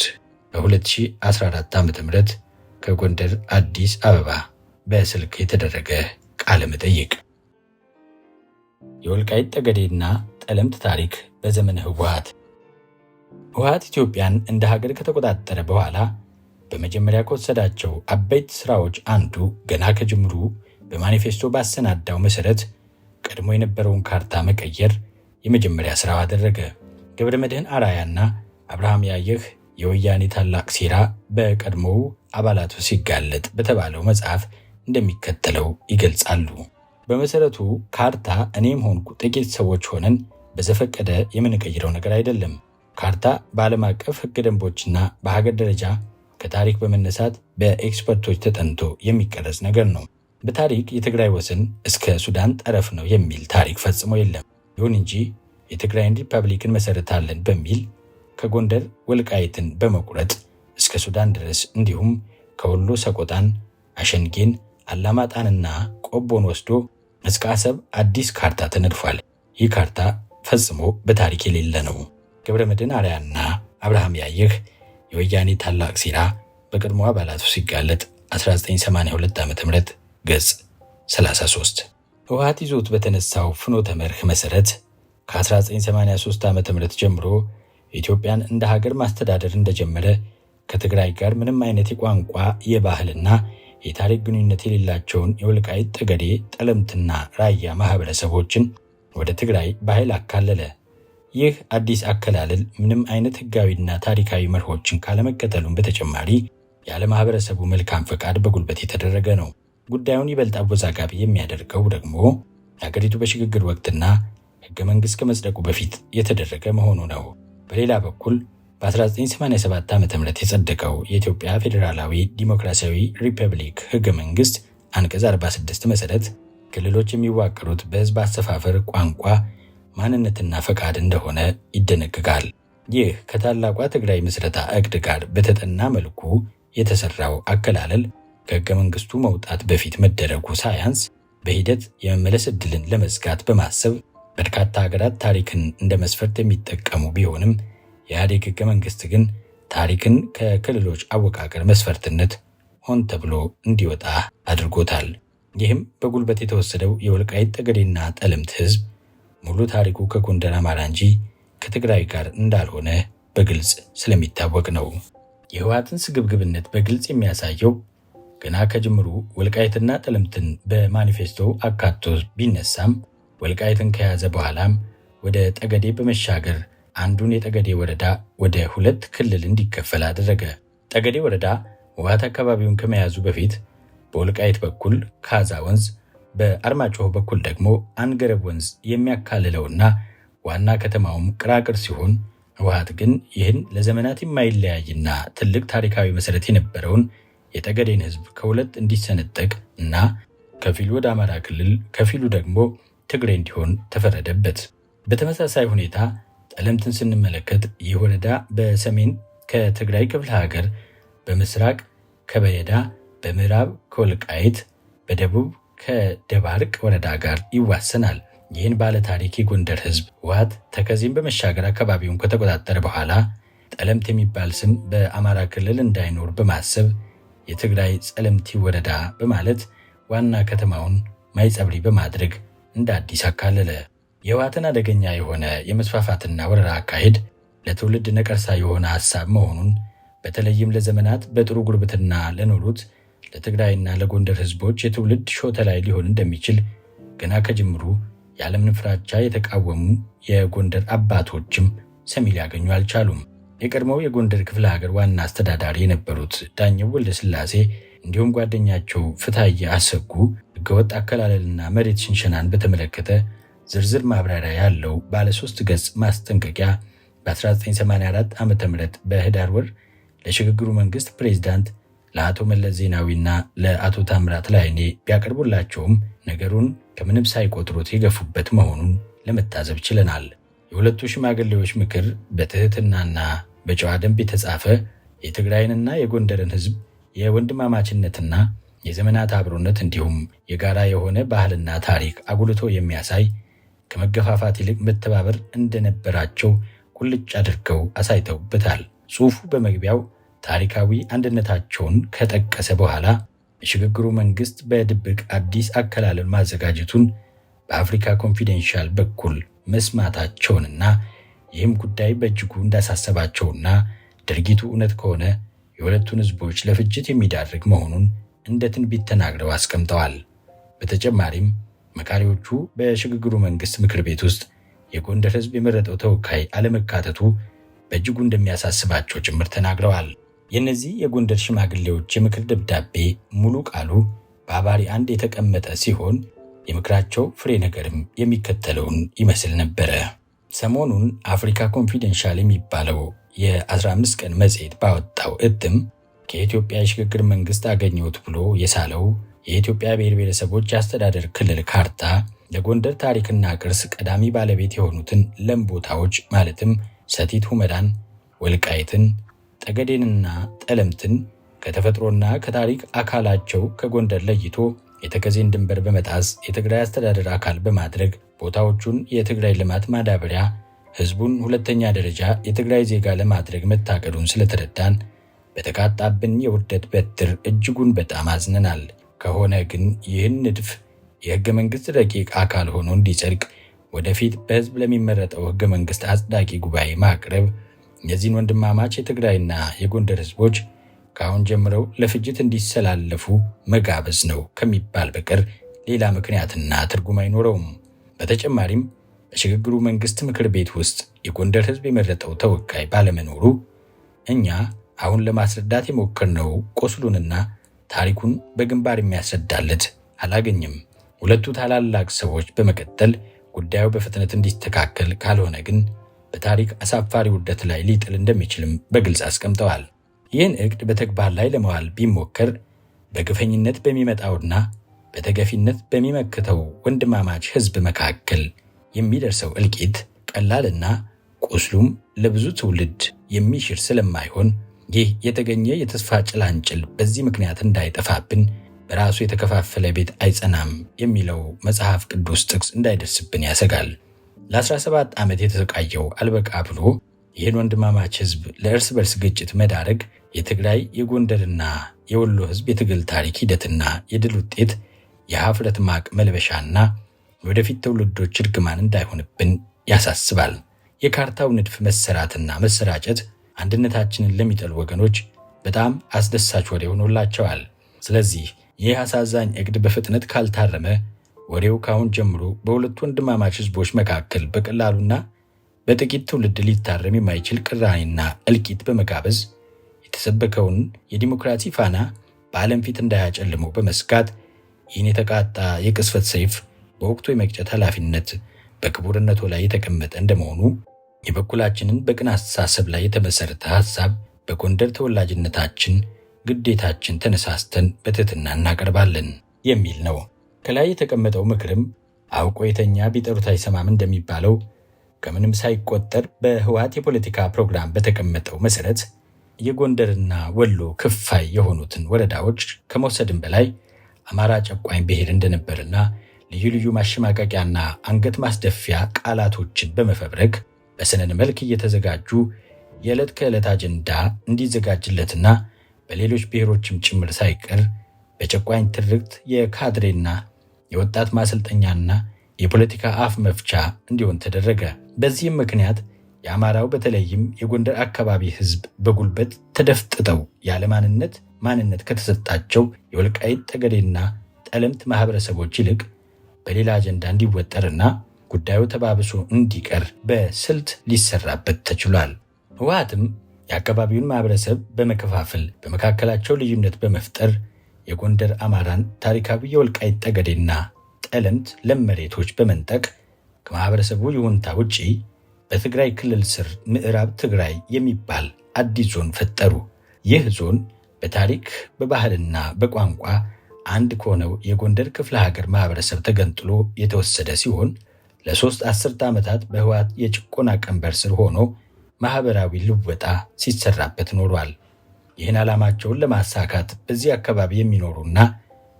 በ2014 ዓ.ም ከጎንደር አዲስ አበባ በስልክ የተደረገ ቃለ መጠይቅ። የወልቃይት ጠገዴና ጠለምት ታሪክ በዘመነ ህወሓት ህወሓት ኢትዮጵያን እንደ ሀገር ከተቆጣጠረ በኋላ በመጀመሪያ ከወሰዳቸው አበይት ስራዎች አንዱ ገና ከጅምሩ በማኒፌስቶ ባሰናዳው መሰረት ቀድሞ የነበረውን ካርታ መቀየር የመጀመሪያ ስራው አደረገ። ገብረመድህን አርአያና አብርሃም ያየህ የወያኔ ታላቅ ሴራ በቀድሞው አባላቱ ሲጋለጥ በተባለው መጽሐፍ እንደሚከተለው ይገልጻሉ። በመሰረቱ ካርታ እኔም ሆንኩ ጥቂት ሰዎች ሆነን በዘፈቀደ የምንቀይረው ነገር አይደለም። ካርታ በዓለም አቀፍ ህገ ደንቦችና በሀገር ደረጃ ከታሪክ በመነሳት በኤክስፐርቶች ተጠንቶ የሚቀረጽ ነገር ነው። በታሪክ የትግራይ ወሰን እስከ ሱዳን ጠረፍ ነው የሚል ታሪክ ፈጽሞ የለም። ይሁን እንጂ የትግራይን ሪፐብሊክን መሰረታለን በሚል ከጎንደር ወልቃይትን በመቁረጥ እስከ ሱዳን ድረስ እንዲሁም ከወሎ ሰቆጣን፣ አሸንጌን፣ አላማጣንና ቆቦን ወስዶ እስከ አሰብ አዲስ ካርታ ተነድፏል። ይህ ካርታ ፈጽሞ በታሪክ የሌለ ነው። ገብረመድህን አርአያና አብርሃም ያየህ የወያኔ ታላቅ ሴራ በቀድሞ አባላቱ ሲጋለጥ 1982 ዓ.ም ገጽ 33። ህወሓት ይዞት በተነሳው ፍኖተ መርህ መሰረት ከ1983 ዓ.ም ጀምሮ ኢትዮጵያን እንደ ሀገር ማስተዳደር እንደጀመረ ከትግራይ ጋር ምንም አይነት የቋንቋ የባህልና የታሪክ ግንኙነት የሌላቸውን የወልቃይት ጠገዴ፣ ጠለምትና ራያ ማህበረሰቦችን ወደ ትግራይ በኃይል አካለለ። ይህ አዲስ አከላለል ምንም አይነት ህጋዊና ታሪካዊ መርሆችን ካለመከተሉም በተጨማሪ ያለ ማህበረሰቡ መልካም ፈቃድ በጉልበት የተደረገ ነው። ጉዳዩን ይበልጥ አወዛጋቢ የሚያደርገው ደግሞ የሀገሪቱ በሽግግር ወቅትና ህገ መንግስት ከመጽደቁ በፊት የተደረገ መሆኑ ነው። በሌላ በኩል በ1987 ዓ.ም የጸደቀው የኢትዮጵያ ፌዴራላዊ ዲሞክራሲያዊ ሪፐብሊክ ህገ መንግስት አንቀጽ 46 መሰረት ክልሎች የሚዋቀሩት በህዝብ አሰፋፈር፣ ቋንቋ፣ ማንነትና ፈቃድ እንደሆነ ይደነግጋል። ይህ ከታላቋ ትግራይ ምስረታ እቅድ ጋር በተጠና መልኩ የተሰራው አከላለል ከህገ መንግስቱ መውጣት በፊት መደረጉ ሳያንስ በሂደት የመመለስ ዕድልን ለመዝጋት በማሰብ በርካታ ሀገራት ታሪክን እንደ መስፈርት የሚጠቀሙ ቢሆንም የኢህአዴግ ህገ መንግስት ግን ታሪክን ከክልሎች አወቃቀር መስፈርትነት ሆን ተብሎ እንዲወጣ አድርጎታል። ይህም በጉልበት የተወሰደው የወልቃይት ጠገዴና ጠለምት ህዝብ ሙሉ ታሪኩ ከጎንደር አማራ እንጂ ከትግራይ ጋር እንዳልሆነ በግልጽ ስለሚታወቅ ነው። የህወሓትን ስግብግብነት በግልጽ የሚያሳየው ገና ከጅምሩ ወልቃይትና ጠለምትን በማኒፌስቶ አካቶ ቢነሳም ወልቃይትን ከያዘ በኋላም ወደ ጠገዴ በመሻገር አንዱን የጠገዴ ወረዳ ወደ ሁለት ክልል እንዲከፈል አደረገ። ጠገዴ ወረዳ ህወሓት አካባቢውን ከመያዙ በፊት በወልቃይት በኩል ካዛ ወንዝ፣ በአርማጭሆ በኩል ደግሞ አንገረብ ወንዝ የሚያካልለውና ዋና ከተማውም ቅራቅር ሲሆን ህወሓት ግን ይህን ለዘመናት የማይለያይና ትልቅ ታሪካዊ መሰረት የነበረውን የጠገዴን ህዝብ ከሁለት እንዲሰነጠቅ እና ከፊሉ ወደ አማራ ክልል ከፊሉ ደግሞ ትግሬ እንዲሆን ተፈረደበት። በተመሳሳይ ሁኔታ ጠለምትን ስንመለከት ይህ ወረዳ በሰሜን ከትግራይ ክፍለ ሀገር፣ በምስራቅ ከበየዳ፣ በምዕራብ ከወልቃይት፣ በደቡብ ከደባርቅ ወረዳ ጋር ይዋሰናል። ይህን ባለ ታሪክ የጎንደር ህዝብ ህወሓት ተከዜን በመሻገር አካባቢውን ከተቆጣጠረ በኋላ ጠለምት የሚባል ስም በአማራ ክልል እንዳይኖር በማሰብ የትግራይ ጸለምቲ ወረዳ በማለት ዋና ከተማውን ማይጸብሪ በማድረግ እንደ አዲስ አካለለ። የህወሓትን አደገኛ የሆነ የመስፋፋትና ወረራ አካሄድ ለትውልድ ነቀርሳ የሆነ ሐሳብ መሆኑን በተለይም ለዘመናት በጥሩ ጉርብትና ለኖሩት ለትግራይና ለጎንደር ህዝቦች የትውልድ ሾተ ላይ ሊሆን እንደሚችል ገና ከጅምሩ ያለምንም ፍራቻ የተቃወሙ የጎንደር አባቶችም ሰሚ ሊያገኙ አልቻሉም። የቀድሞው የጎንደር ክፍለ ሀገር ዋና አስተዳዳሪ የነበሩት ዳኘው ወልደ ስላሴ እንዲሁም ጓደኛቸው ፍትሐየ አሰጉ ህገወጥ አከላለልና መሬት ሽንሸናን በተመለከተ ዝርዝር ማብራሪያ ያለው ባለ 3 ገጽ ማስጠንቀቂያ በ1984 ዓ.ም በህዳር ወር ለሽግግሩ መንግስት ፕሬዝዳንት ለአቶ መለስ ዜናዊና ለአቶ ታምራት ላይኔ ቢያቀርቡላቸውም ነገሩን ከምንም ሳይቆጥሩት የገፉበት መሆኑን ለመታዘብ ችለናል። የሁለቱ ሽማግሌዎች ምክር በትህትናና በጨዋ ደንብ የተጻፈ የትግራይንና የጎንደርን ህዝብ የወንድማማችነትና የዘመናት አብሮነት እንዲሁም የጋራ የሆነ ባህልና ታሪክ አጉልቶ የሚያሳይ ከመገፋፋት ይልቅ መተባበር እንደነበራቸው ቁልጭ አድርገው አሳይተውበታል። ጽሑፉ በመግቢያው ታሪካዊ አንድነታቸውን ከጠቀሰ በኋላ የሽግግሩ መንግስት በድብቅ አዲስ አከላለል ማዘጋጀቱን በአፍሪካ ኮንፊደንሻል በኩል መስማታቸውንና ይህም ጉዳይ በእጅጉ እንዳሳሰባቸውና ድርጊቱ እውነት ከሆነ የሁለቱን ህዝቦች ለፍጅት የሚዳርግ መሆኑን እንደ ትንቢት ተናግረው አስቀምጠዋል። በተጨማሪም መካሪዎቹ በሽግግሩ መንግስት ምክር ቤት ውስጥ የጎንደር ህዝብ የመረጠው ተወካይ አለመካተቱ በእጅጉ እንደሚያሳስባቸው ጭምር ተናግረዋል። የእነዚህ የጎንደር ሽማግሌዎች የምክር ደብዳቤ ሙሉ ቃሉ በአባሪ 1 የተቀመጠ ሲሆን የምክራቸው ፍሬ ነገርም የሚከተለውን ይመስል ነበረ። ሰሞኑን አፍሪካ ኮንፊደንሻል የሚባለው የ15 ቀን መጽሔት ባወጣው እትም ከኢትዮጵያ የሽግግር መንግስት አገኘሁት ብሎ የሳለው የኢትዮጵያ ብሔር ብሔረሰቦች የአስተዳደር ክልል ካርታ ለጎንደር ታሪክና ቅርስ ቀዳሚ ባለቤት የሆኑትን ለም ቦታዎች ማለትም ሰቲት ሁመራን፣ ወልቃይትን፣ ጠገዴንና ጠለምትን ከተፈጥሮና ከታሪክ አካላቸው ከጎንደር ለይቶ የተከዜን ድንበር በመጣስ የትግራይ አስተዳደር አካል በማድረግ ቦታዎቹን የትግራይ ልማት ማዳበሪያ፣ ህዝቡን ሁለተኛ ደረጃ የትግራይ ዜጋ ለማድረግ መታቀዱን ስለተረዳን በተቃጣብን የውርደት በትር እጅጉን በጣም አዝነናል። ከሆነ ግን ይህን ንድፍ የህገ መንግስት ረቂቅ አካል ሆኖ እንዲጸድቅ ወደፊት በህዝብ ለሚመረጠው ህገ መንግስት አጽዳቂ ጉባኤ ማቅረብ እነዚህን ወንድማማች የትግራይና የጎንደር ህዝቦች ከአሁን ጀምረው ለፍጅት እንዲሰላለፉ መጋበዝ ነው ከሚባል በቀር ሌላ ምክንያትና ትርጉም አይኖረውም። በተጨማሪም በሽግግሩ መንግስት ምክር ቤት ውስጥ የጎንደር ህዝብ የመረጠው ተወካይ ባለመኖሩ እኛ አሁን ለማስረዳት የሞከርነው ቁስሉንና ታሪኩን በግንባር የሚያስረዳለት አላገኝም። ሁለቱ ታላላቅ ሰዎች በመቀጠል ጉዳዩ በፍጥነት እንዲስተካከል ካልሆነ ግን በታሪክ አሳፋሪ ውርደት ላይ ሊጥል እንደሚችልም በግልጽ አስቀምጠዋል። ይህን ዕቅድ በተግባር ላይ ለመዋል ቢሞከር በግፈኝነት በሚመጣውና በተገፊነት በሚመክተው ወንድማማች ህዝብ መካከል የሚደርሰው እልቂት ቀላልና ቁስሉም ለብዙ ትውልድ የሚሽር ስለማይሆን ይህ የተገኘ የተስፋ ጭላንጭል በዚህ ምክንያት እንዳይጠፋብን በራሱ የተከፋፈለ ቤት አይጸናም የሚለው መጽሐፍ ቅዱስ ጥቅስ እንዳይደርስብን ያሰጋል። ለ17 ዓመት የተሰቃየው አልበቃ ብሎ ይህን ወንድማማች ህዝብ ለእርስ በርስ ግጭት መዳረግ የትግራይ የጎንደርና የወሎ ህዝብ የትግል ታሪክ ሂደትና የድል ውጤት የሀፍረት ማቅ መልበሻና ወደፊት ትውልዶች እርግማን እንዳይሆንብን ያሳስባል። የካርታው ንድፍ መሰራትና መሰራጨት አንድነታችንን ለሚጠሉ ወገኖች በጣም አስደሳች ወሬ ሆኖላቸዋል። ስለዚህ ይህ አሳዛኝ ዕቅድ በፍጥነት ካልታረመ ወሬው ካሁን ጀምሮ በሁለቱ ወንድማማች ህዝቦች መካከል በቀላሉና በጥቂት ትውልድ ሊታረም የማይችል ቅራኔና እልቂት በመጋበዝ የተሰበከውን የዲሞክራሲ ፋና በዓለም ፊት እንዳያጨልመው በመስጋት ይህን የተቃጣ የቅስፈት ሰይፍ በወቅቱ የመቅጨት ኃላፊነት በክቡርነቱ ላይ የተቀመጠ እንደመሆኑ የበኩላችንን በቅን አስተሳሰብ ላይ የተመሰረተ ሐሳብ በጎንደር ተወላጅነታችን ግዴታችን ተነሳስተን በትህትና እናቀርባለን የሚል ነው። ከላይ የተቀመጠው ምክርም አውቆ የተኛ ቢጠሩት አይሰማም እንደሚባለው ከምንም ሳይቆጠር በህወሓት የፖለቲካ ፕሮግራም በተቀመጠው መሰረት የጎንደርና ወሎ ክፋይ የሆኑትን ወረዳዎች ከመውሰድም በላይ አማራ ጨቋኝ ብሔር እንደነበርና ልዩ ልዩ ማሸማቀቂያና አንገት ማስደፊያ ቃላቶችን በመፈብረክ በሰነድ መልክ እየተዘጋጁ የዕለት ከዕለት አጀንዳ እንዲዘጋጅለትና በሌሎች ብሔሮችም ጭምር ሳይቀር በጨቋኝ ትርክት የካድሬና የወጣት ማሰልጠኛና የፖለቲካ አፍ መፍቻ እንዲሆን ተደረገ። በዚህም ምክንያት የአማራው በተለይም የጎንደር አካባቢ ህዝብ በጉልበት ተደፍጥጠው ያለ ማንነት ከተሰጣቸው የወልቃይት ጠገዴና ጠለምት ማህበረሰቦች ይልቅ በሌላ አጀንዳ እንዲወጠርና ጉዳዩ ተባብሶ እንዲቀር በስልት ሊሰራበት ተችሏል። ህወሓትም የአካባቢውን ማህበረሰብ በመከፋፈል በመካከላቸው ልዩነት በመፍጠር የጎንደር አማራን ታሪካዊ የወልቃይት ጠገዴና ጠለምት ለም መሬቶች በመንጠቅ ከማህበረሰቡ ይሁንታ ውጪ በትግራይ ክልል ስር ምዕራብ ትግራይ የሚባል አዲስ ዞን ፈጠሩ። ይህ ዞን በታሪክ በባህልና በቋንቋ አንድ ከሆነው የጎንደር ክፍለ ሀገር ማህበረሰብ ተገንጥሎ የተወሰደ ሲሆን ለ3 አስርተ ዓመታት በህወሓት የጭቆና ቀንበር ስር ሆኖ ማህበራዊ ልወጣ ሲሰራበት ኖሯል። ይህን ዓላማቸውን ለማሳካት በዚህ አካባቢ የሚኖሩና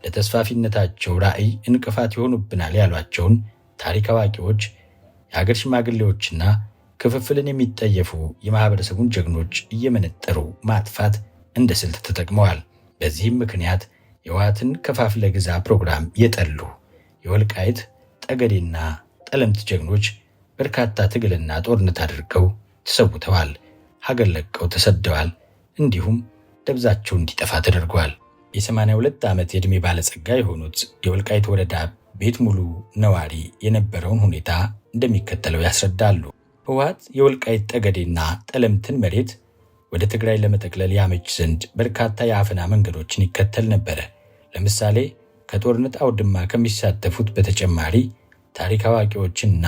ለተስፋፊነታቸው ራዕይ እንቅፋት ይሆኑብናል ያሏቸውን ታሪክ አዋቂዎች፣ የሀገር ሽማግሌዎችና ክፍፍልን የሚጠየፉ የማህበረሰቡን ጀግኖች እየመነጠሩ ማጥፋት እንደ ስልት ተጠቅመዋል። በዚህም ምክንያት የህወሓትን ከፋፍለ ግዛ ፕሮግራም የጠሉ የወልቃይት ጠገዴና ጠለምት ጀግኖች በርካታ ትግልና ጦርነት አድርገው ተሰውተዋል፣ ሀገር ለቀው ተሰደዋል፣ እንዲሁም ደብዛቸው እንዲጠፋ ተደርጓል። የ82 ዓመት የዕድሜ ባለጸጋ የሆኑት የወልቃይት ወረዳ ቤት ሙሉ ነዋሪ የነበረውን ሁኔታ እንደሚከተለው ያስረዳሉ። ህወሓት የወልቃይት ጠገዴና ጠለምትን መሬት ወደ ትግራይ ለመጠቅለል ያመች ዘንድ በርካታ የአፈና መንገዶችን ይከተል ነበረ። ለምሳሌ ከጦርነት አውድማ ከሚሳተፉት በተጨማሪ ታሪክ አዋቂዎችንና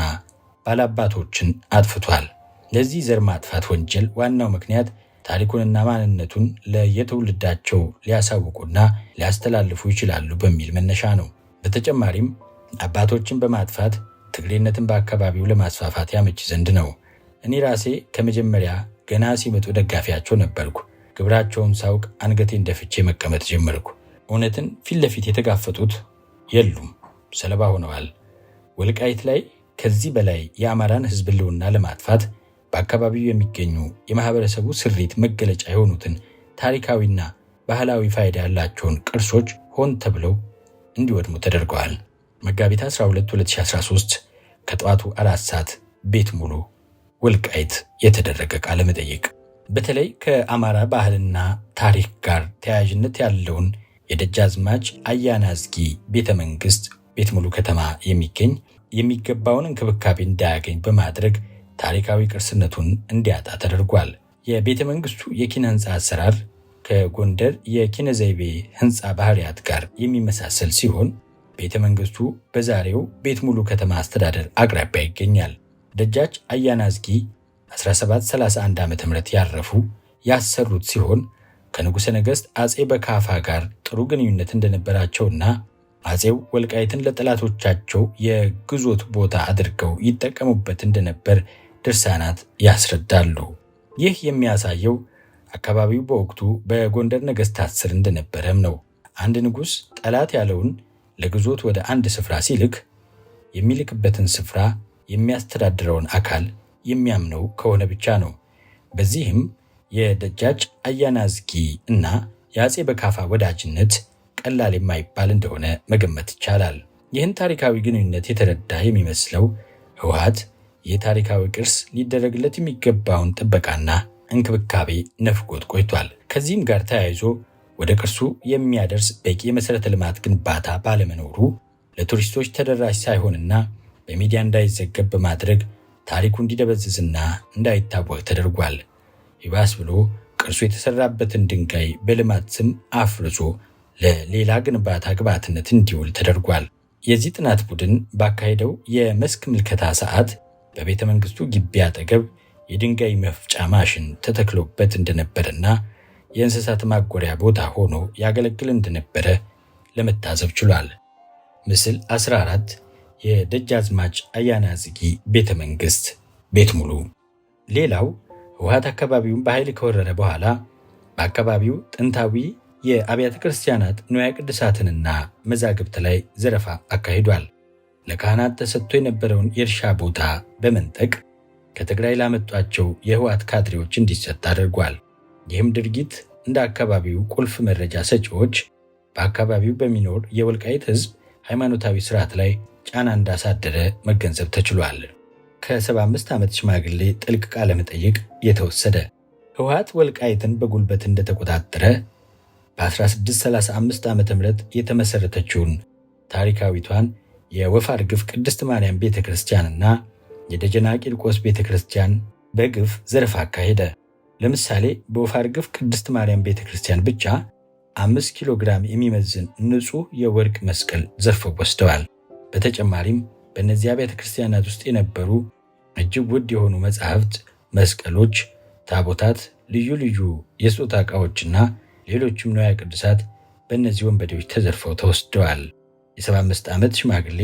ባላባቶችን አጥፍቷል። ለዚህ ዘር ማጥፋት ወንጀል ዋናው ምክንያት ታሪኩንና ማንነቱን ለየትውልዳቸው ሊያሳውቁና ሊያስተላልፉ ይችላሉ በሚል መነሻ ነው። በተጨማሪም አባቶችን በማጥፋት ትግሬነትን በአካባቢው ለማስፋፋት ያመች ዘንድ ነው። እኔ ራሴ ከመጀመሪያ ገና ሲመጡ ደጋፊያቸው ነበርኩ። ግብራቸውን ሳውቅ አንገቴን ደፍቼ መቀመጥ ጀመርኩ። እውነትን ፊት ለፊት የተጋፈጡት የሉም፣ ሰለባ ሆነዋል። ወልቃይት ላይ ከዚህ በላይ የአማራን ሕዝብ ሕልውና ለማጥፋት በአካባቢው የሚገኙ የማህበረሰቡ ስሪት መገለጫ የሆኑትን ታሪካዊና ባህላዊ ፋይዳ ያላቸውን ቅርሶች ሆን ተብለው እንዲወድሙ ተደርገዋል። መጋቢት 12 2013 ከጠዋቱ 4 ሰዓት ቤት ሙሉ ወልቃይት የተደረገ ቃለ መጠይቅ። በተለይ ከአማራ ባህልና ታሪክ ጋር ተያያዥነት ያለውን የደጃዝማች አያናዝጊ ቤተ መንግስት ቤት ሙሉ ከተማ የሚገባውን እንክብካቤ እንዳያገኝ በማድረግ ታሪካዊ ቅርስነቱን እንዲያጣ ተደርጓል። የቤተ መንግስቱ የኪነ ህንፃ አሰራር ከጎንደር የኪነ ዘይቤ ህንፃ ባህሪያት ጋር የሚመሳሰል ሲሆን ቤተ መንግስቱ በዛሬው ቤት ሙሉ ከተማ አስተዳደር አቅራቢያ ይገኛል። ደጃች አያናዝጊ 1731 ዓ.ም ያረፉ ያሰሩት ሲሆን ከንጉሠ ነገሥት አጼ በካፋ ጋር ጥሩ ግንኙነት እንደነበራቸውና አጼው ወልቃይትን ለጠላቶቻቸው የግዞት ቦታ አድርገው ይጠቀሙበት እንደነበር ድርሳናት ያስረዳሉ። ይህ የሚያሳየው አካባቢው በወቅቱ በጎንደር ነገሥታት ስር እንደነበረም ነው። አንድ ንጉሥ ጠላት ያለውን ለግዞት ወደ አንድ ስፍራ ሲልክ የሚልክበትን ስፍራ የሚያስተዳድረውን አካል የሚያምነው ከሆነ ብቻ ነው። በዚህም የደጃች አያናዝጊ እና የአጼ በካፋ ወዳጅነት ቀላል የማይባል እንደሆነ መገመት ይቻላል። ይህን ታሪካዊ ግንኙነት የተረዳ የሚመስለው ህወሓት ይህ ታሪካዊ ቅርስ ሊደረግለት የሚገባውን ጥበቃና እንክብካቤ ነፍጎት ቆይቷል። ከዚህም ጋር ተያይዞ ወደ ቅርሱ የሚያደርስ በቂ የመሠረተ ልማት ግንባታ ባለመኖሩ ለቱሪስቶች ተደራሽ ሳይሆንና በሚዲያ እንዳይዘገብ በማድረግ ታሪኩ እንዲደበዝዝና እንዳይታወቅ ተደርጓል። ይባስ ብሎ ቅርሱ የተሰራበትን ድንጋይ በልማት ስም አፍርሶ ለሌላ ግንባታ ግብዓትነት እንዲውል ተደርጓል። የዚህ ጥናት ቡድን ባካሄደው የመስክ ምልከታ ሰዓት በቤተ መንግስቱ ግቢ አጠገብ የድንጋይ መፍጫ ማሽን ተተክሎበት እንደነበረና የእንስሳት ማጎሪያ ቦታ ሆኖ ያገለግል እንደነበረ ለመታዘብ ችሏል። ምስል 14 የደጃዝማች አያናዝጊ ቤተ መንግስት ቤት ሙሉ። ሌላው ህወሓት አካባቢውን በኃይል ከወረረ በኋላ በአካባቢው ጥንታዊ የአብያተ ክርስቲያናት ንዋየ ቅድሳትንና መዛግብት ላይ ዘረፋ አካሂዷል። ለካህናት ተሰጥቶ የነበረውን የእርሻ ቦታ በመንጠቅ ከትግራይ ላመጧቸው የህወሓት ካድሬዎች እንዲሰጥ አድርጓል። ይህም ድርጊት እንደ አካባቢው ቁልፍ መረጃ ሰጪዎች በአካባቢው በሚኖር የወልቃይት ህዝብ ሃይማኖታዊ ስርዓት ላይ ጫና እንዳሳደረ መገንዘብ ተችሏል። ከ75 ዓመት ሽማግሌ ጥልቅ ቃለ መጠይቅ የተወሰደ። ህወሓት ወልቃይትን በጉልበት እንደተቆጣጠረ በ1635 ዓ.ም የተመሰረተችውን ታሪካዊቷን የወፋር ግፍ ቅድስት ማርያም ቤተ ክርስቲያንና የደጀና ቂርቆስ ቤተ ክርስቲያን በግፍ ዘረፋ አካሄደ። ለምሳሌ በወፋር ግፍ ቅድስት ማርያም ቤተ ክርስቲያን ብቻ 5 ኪሎ ግራም የሚመዝን ንጹሕ የወርቅ መስቀል ዘርፈው ወስደዋል። በተጨማሪም በእነዚያ ቤተ ክርስቲያናት ውስጥ የነበሩ እጅግ ውድ የሆኑ መጻሕፍት፣ መስቀሎች፣ ታቦታት፣ ልዩ ልዩ የስጦታ ዕቃዎችና ሌሎችም ንዋየ ቅድሳት በእነዚህ ወንበዴዎች ተዘርፈው ተወስደዋል። የ75 ዓመት ሽማግሌ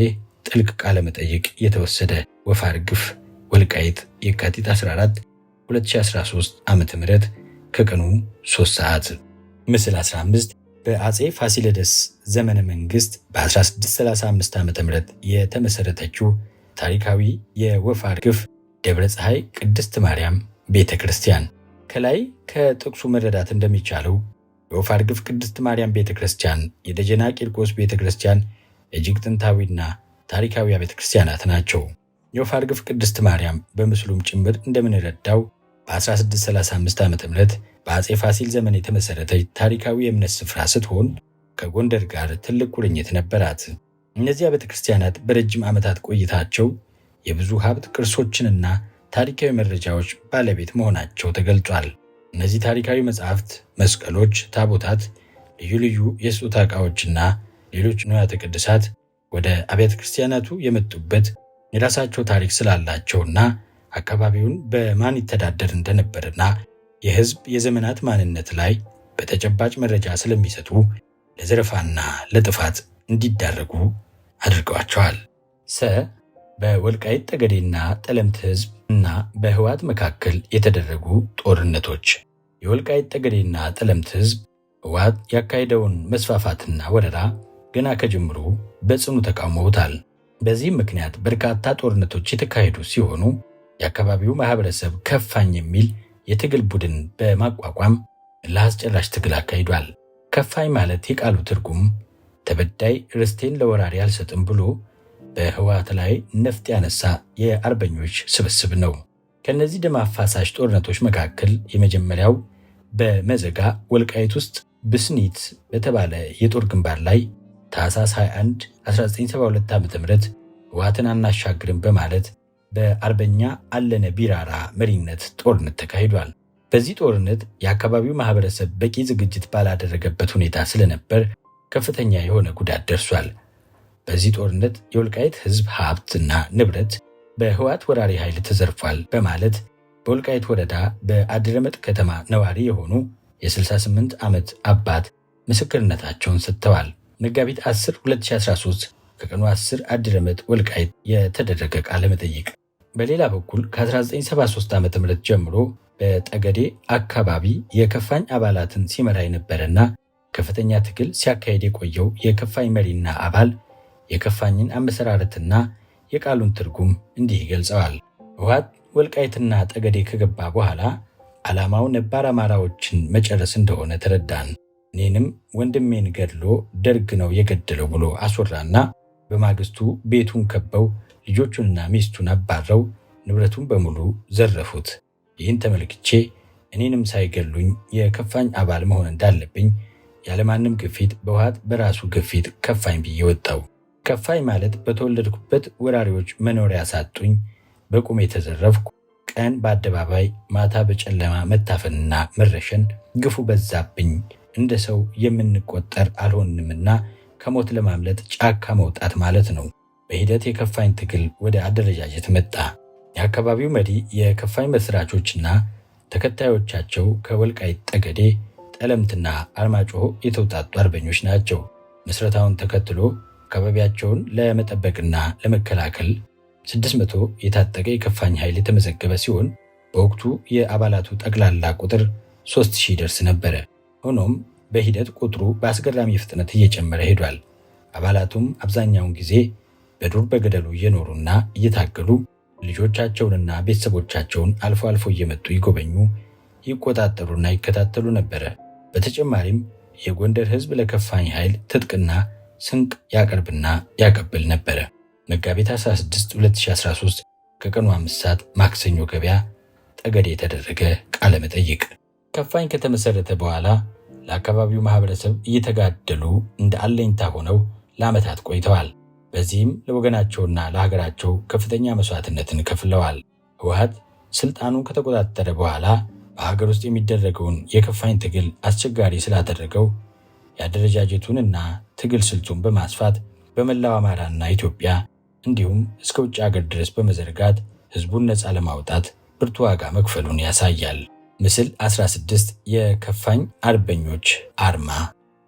ጥልቅ ቃለ መጠይቅ የተወሰደ። ወፋር ግፍ ወልቃይት የካቲት 14 2013 ዓ.ም ከቀኑ 3 ሰዓት። ምስል 15 በአጼ ፋሲለደስ ዘመነ መንግስት በ1635 ዓ.ም የተመሰረተችው ታሪካዊ የወፋር ግፍ ደብረ ፀሐይ ቅድስት ማርያም ቤተ ክርስቲያን። ከላይ ከጥቅሱ መረዳት እንደሚቻለው የወፋር ግፍ ቅድስት ማርያም ቤተ ክርስቲያን፣ የደጀና ቂርቆስ ቤተ ክርስቲያን እጅግ ጥንታዊና ታሪካዊ ቤተ ክርስቲያናት ናቸው። የወፋርግፍ ቅድስት ማርያም በምስሉም ጭምር እንደምንረዳው በ1635 ዓ.ም በአፄ ፋሲል ዘመን የተመሰረተች ታሪካዊ የእምነት ስፍራ ስትሆን ከጎንደር ጋር ትልቅ ቁርኝት ነበራት። እነዚያ ቤተክርስቲያናት በረጅም ዓመታት ቆይታቸው የብዙ ሀብት ቅርሶችንና ታሪካዊ መረጃዎች ባለቤት መሆናቸው ተገልጿል። እነዚህ ታሪካዊ መጻሕፍት፣ መስቀሎች፣ ታቦታት፣ ልዩ ልዩ የስጦታ ዕቃዎችና ሌሎች ንዋያተ ቅድሳት ወደ አብያተ ክርስቲያናቱ የመጡበት የራሳቸው ታሪክ ስላላቸውና አካባቢውን በማን ይተዳደር እንደነበርና የሕዝብ የዘመናት ማንነት ላይ በተጨባጭ መረጃ ስለሚሰጡ ለዘረፋና ለጥፋት እንዲዳረጉ አድርገዋቸዋል። በወልቃይት ጠገዴና ጠለምት ሕዝብ እና በህወሓት መካከል የተደረጉ ጦርነቶች። የወልቃይት ጠገዴና ጠለምት ሕዝብ ህወሓት ያካሄደውን መስፋፋትና ወረራ ገና ከጅምሩ በጽኑ ተቃውመውታል። በዚህም ምክንያት በርካታ ጦርነቶች የተካሄዱ ሲሆኑ የአካባቢው ማህበረሰብ ከፋኝ የሚል የትግል ቡድን በማቋቋም ለአስጨራሽ ትግል አካሂዷል። ከፋኝ ማለት የቃሉ ትርጉም ተበዳይ ርስቴን ለወራሪ አልሰጥም ብሎ በህወሓት ላይ ነፍጥ ያነሳ የአርበኞች ስብስብ ነው። ከነዚህ ደም አፋሳሽ ጦርነቶች መካከል የመጀመሪያው በመዘጋ ወልቃይት ውስጥ ብስኒት በተባለ የጦር ግንባር ላይ ታኅሳስ 21 1972 ዓ.ም ህወሓትን አናሻግርም በማለት በአርበኛ አለነ ቢራራ መሪነት ጦርነት ተካሂዷል። በዚህ ጦርነት የአካባቢው ማህበረሰብ በቂ ዝግጅት ባላደረገበት ሁኔታ ስለነበር ከፍተኛ የሆነ ጉዳት ደርሷል። በዚህ ጦርነት የወልቃይት ህዝብ ሀብትና ንብረት በህወሓት ወራሪ ኃይል ተዘርፏል በማለት በወልቃይት ወረዳ በአድረመጥ ከተማ ነዋሪ የሆኑ የ68 ዓመት አባት ምስክርነታቸውን ሰጥተዋል። መጋቢት 10 2013 ከቀኑ 10 አድረመጥ ወልቃይት የተደረገ ቃለ መጠይቅ። በሌላ በኩል ከ1973 ዓ.ም ጀምሮ በጠገዴ አካባቢ የከፋኝ አባላትን ሲመራ የነበረና ከፍተኛ ትግል ሲያካሄድ የቆየው የከፋኝ መሪና አባል የከፋኝን አመሰራረትና የቃሉን ትርጉም እንዲህ ይገልጸዋል። ህወሓት ወልቃይትና ጠገዴ ከገባ በኋላ ዓላማው ነባር አማራዎችን መጨረስ እንደሆነ ተረዳን። እኔንም ወንድሜን ገድሎ ደርግ ነው የገደለው ብሎ አስወራና በማግስቱ ቤቱን ከበው ልጆቹንና ሚስቱን አባረው ንብረቱን በሙሉ ዘረፉት። ይህን ተመልክቼ እኔንም ሳይገሉኝ የከፋኝ አባል መሆን እንዳለብኝ ያለማንም ግፊት በህወሓት በራሱ ግፊት ከፋኝ ብዬ ወጣው። ከፋኝ ማለት በተወለድኩበት ወራሪዎች መኖሪያ ሳጡኝ፣ በቁም የተዘረፍኩ፣ ቀን በአደባባይ ማታ በጨለማ መታፈንና መረሸን ግፉ በዛብኝ፣ እንደ ሰው የምንቆጠር አልሆንምና ከሞት ለማምለጥ ጫካ መውጣት ማለት ነው። በሂደት የከፋኝ ትግል ወደ አደረጃጀት መጣ። የአካባቢው መሪ የከፋኝ መስራቾችና ተከታዮቻቸው ከወልቃይት ጠገዴ፣ ጠለምትና አርማጭሆ የተውጣጡ አርበኞች ናቸው። ምስረታውን ተከትሎ አካባቢያቸውን ለመጠበቅና ለመከላከል 600 የታጠቀ የከፋኝ ኃይል የተመዘገበ ሲሆን በወቅቱ የአባላቱ ጠቅላላ ቁጥር 3000 ይደርስ ነበረ። ሆኖም በሂደት ቁጥሩ በአስገራሚ ፍጥነት እየጨመረ ሄዷል። አባላቱም አብዛኛውን ጊዜ በዱር በገደሉ እየኖሩና እየታገሉ ልጆቻቸውንና ቤተሰቦቻቸውን አልፎ አልፎ እየመጡ ይጎበኙ፣ ይቆጣጠሩና ይከታተሉ ነበረ። በተጨማሪም የጎንደር ሕዝብ ለከፋኝ ኃይል ትጥቅና ስንቅ ያቀርብና ያቀብል ነበረ። መጋቢት 16 2013 ከቀኑ 5 ሰዓት ማክሰኞ ገበያ ጠገዴ የተደረገ ቃለ መጠይቅ። ከፋኝ ከተመሰረተ በኋላ ለአካባቢው ማህበረሰብ እየተጋደሉ እንደ አለኝታ ሆነው ለዓመታት ቆይተዋል። በዚህም ለወገናቸውና ለሀገራቸው ከፍተኛ መስዋዕትነትን ከፍለዋል። ህወሓት ስልጣኑን ከተቆጣጠረ በኋላ በሀገር ውስጥ የሚደረገውን የከፋኝ ትግል አስቸጋሪ ስላደረገው የአደረጃጀቱንና ትግል ስልቱን በማስፋት በመላው አማራና ኢትዮጵያ እንዲሁም እስከ ውጭ ሀገር ድረስ በመዘርጋት ህዝቡን ነፃ ለማውጣት ብርቱ ዋጋ መክፈሉን ያሳያል። ምስል 16 የከፋኝ አርበኞች አርማ።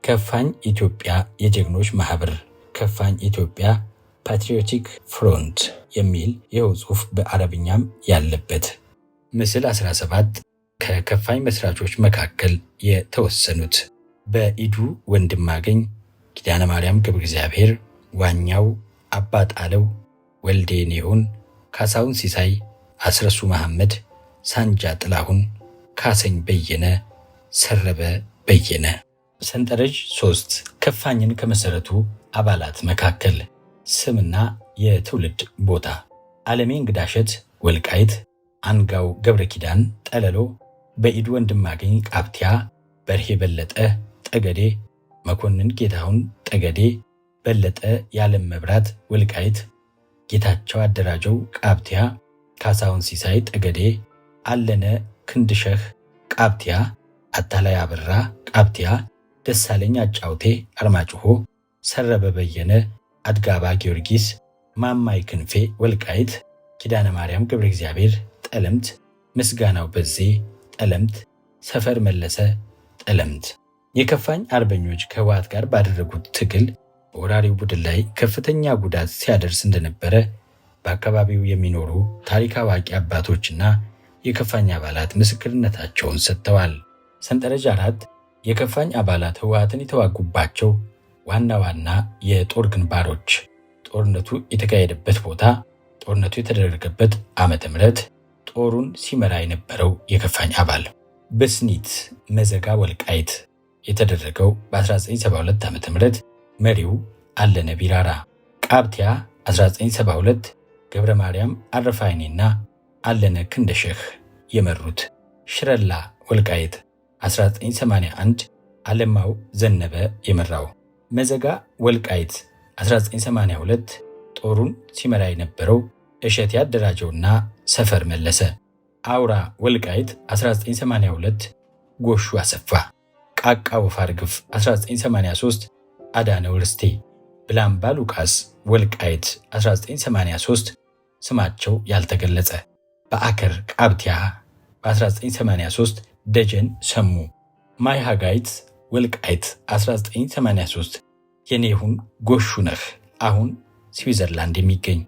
ከፋኝ ኢትዮጵያ የጀግኖች ማህበር፣ ከፋኝ ኢትዮጵያ ፓትሪዮቲክ ፍሮንት የሚል ይኸው ጽሑፍ በአረብኛም ያለበት። ምስል 17 ከከፋኝ መስራቾች መካከል የተወሰኑት በኢዱ ወንድማገኝ፣ ኪዳነ ማርያም ገብረ እግዚአብሔር፣ ዋኛው አባ ጣለው፣ ወልዴ ኔሁን፣ ካሳሁን ሲሳይ፣ አስረሱ መሐመድ፣ ሳንጃ ጥላሁን፣ ካሰኝ በየነ፣ ሰረበ በየነ። ሰንጠረዥ 3 ከፋኝን ከመሰረቱ አባላት መካከል ስምና የትውልድ ቦታ። ዓለሜ እንግዳሸት ወልቃይት፣ አንጋው ገብረ ኪዳን ጠለሎ፣ በኢድ ወንድማገኝ ቃብቲያ፣ በርሄ በለጠ ጠገዴ፣ መኮንን ጌታሁን ጠገዴ፣ በለጠ የዓለም መብራት ወልቃይት፣ ጌታቸው አደራጀው ቃብቲያ፣ ካሳሁን ሲሳይ ጠገዴ፣ አለነ ክንድሸህ ቃብቲያ፣ አታላይ አበራ ቃብቲያ፣ ደሳለኝ አጫውቴ አርማጭሆ፣ ሰረበ በየነ አድጋባ ጊዮርጊስ፣ ማማይ ክንፌ ወልቃይት፣ ኪዳነ ማርያም ገብረ እግዚአብሔር ጠለምት፣ ምስጋናው በዜ ጠለምት፣ ሰፈር መለሰ ጠለምት። የከፋኝ አርበኞች ከህወሓት ጋር ባደረጉት ትግል በወራሪው ቡድን ላይ ከፍተኛ ጉዳት ሲያደርስ እንደነበረ በአካባቢው የሚኖሩ ታሪክ አዋቂ አባቶችና የከፋኝ አባላት ምስክርነታቸውን ሰጥተዋል። ሰንጠረዥ 4 የከፋኝ አባላት ህወሓትን የተዋጉባቸው ዋና ዋና የጦር ግንባሮች፣ ጦርነቱ የተካሄደበት ቦታ፣ ጦርነቱ የተደረገበት ዓመተ ምህረት፣ ጦሩን ሲመራ የነበረው የከፋኝ አባል። በስኒት መዘጋ ወልቃይት የተደረገው በ1972 ዓ.ም መሪው አለነ ቢራራ። ቃብቲያ 1972 ገብረ ማርያም አረፋይኔና አለነ ክንደሸህ የመሩት። ሽረላ ወልቃይት 1981 አለማው ዘነበ የመራው። መዘጋ ወልቃይት 1982 ጦሩን ሲመራ የነበረው እሸት ያደራጀውና ሰፈር መለሰ። አውራ ወልቃይት 1982 ጎሹ አሰፋ። ቃቃ ወፋርግፍ 1983 አዳነው ርስቴ። ብላምባ ሉቃስ ወልቃይት 1983 ስማቸው ያልተገለጸ። በአከር ቃብቲያ በ1983 ደጀን ሰሙ። ማይሃጋይት ወልቃይት 1983 የኔሁን ጎሹ ነህ አሁን ስዊዘርላንድ የሚገኝ።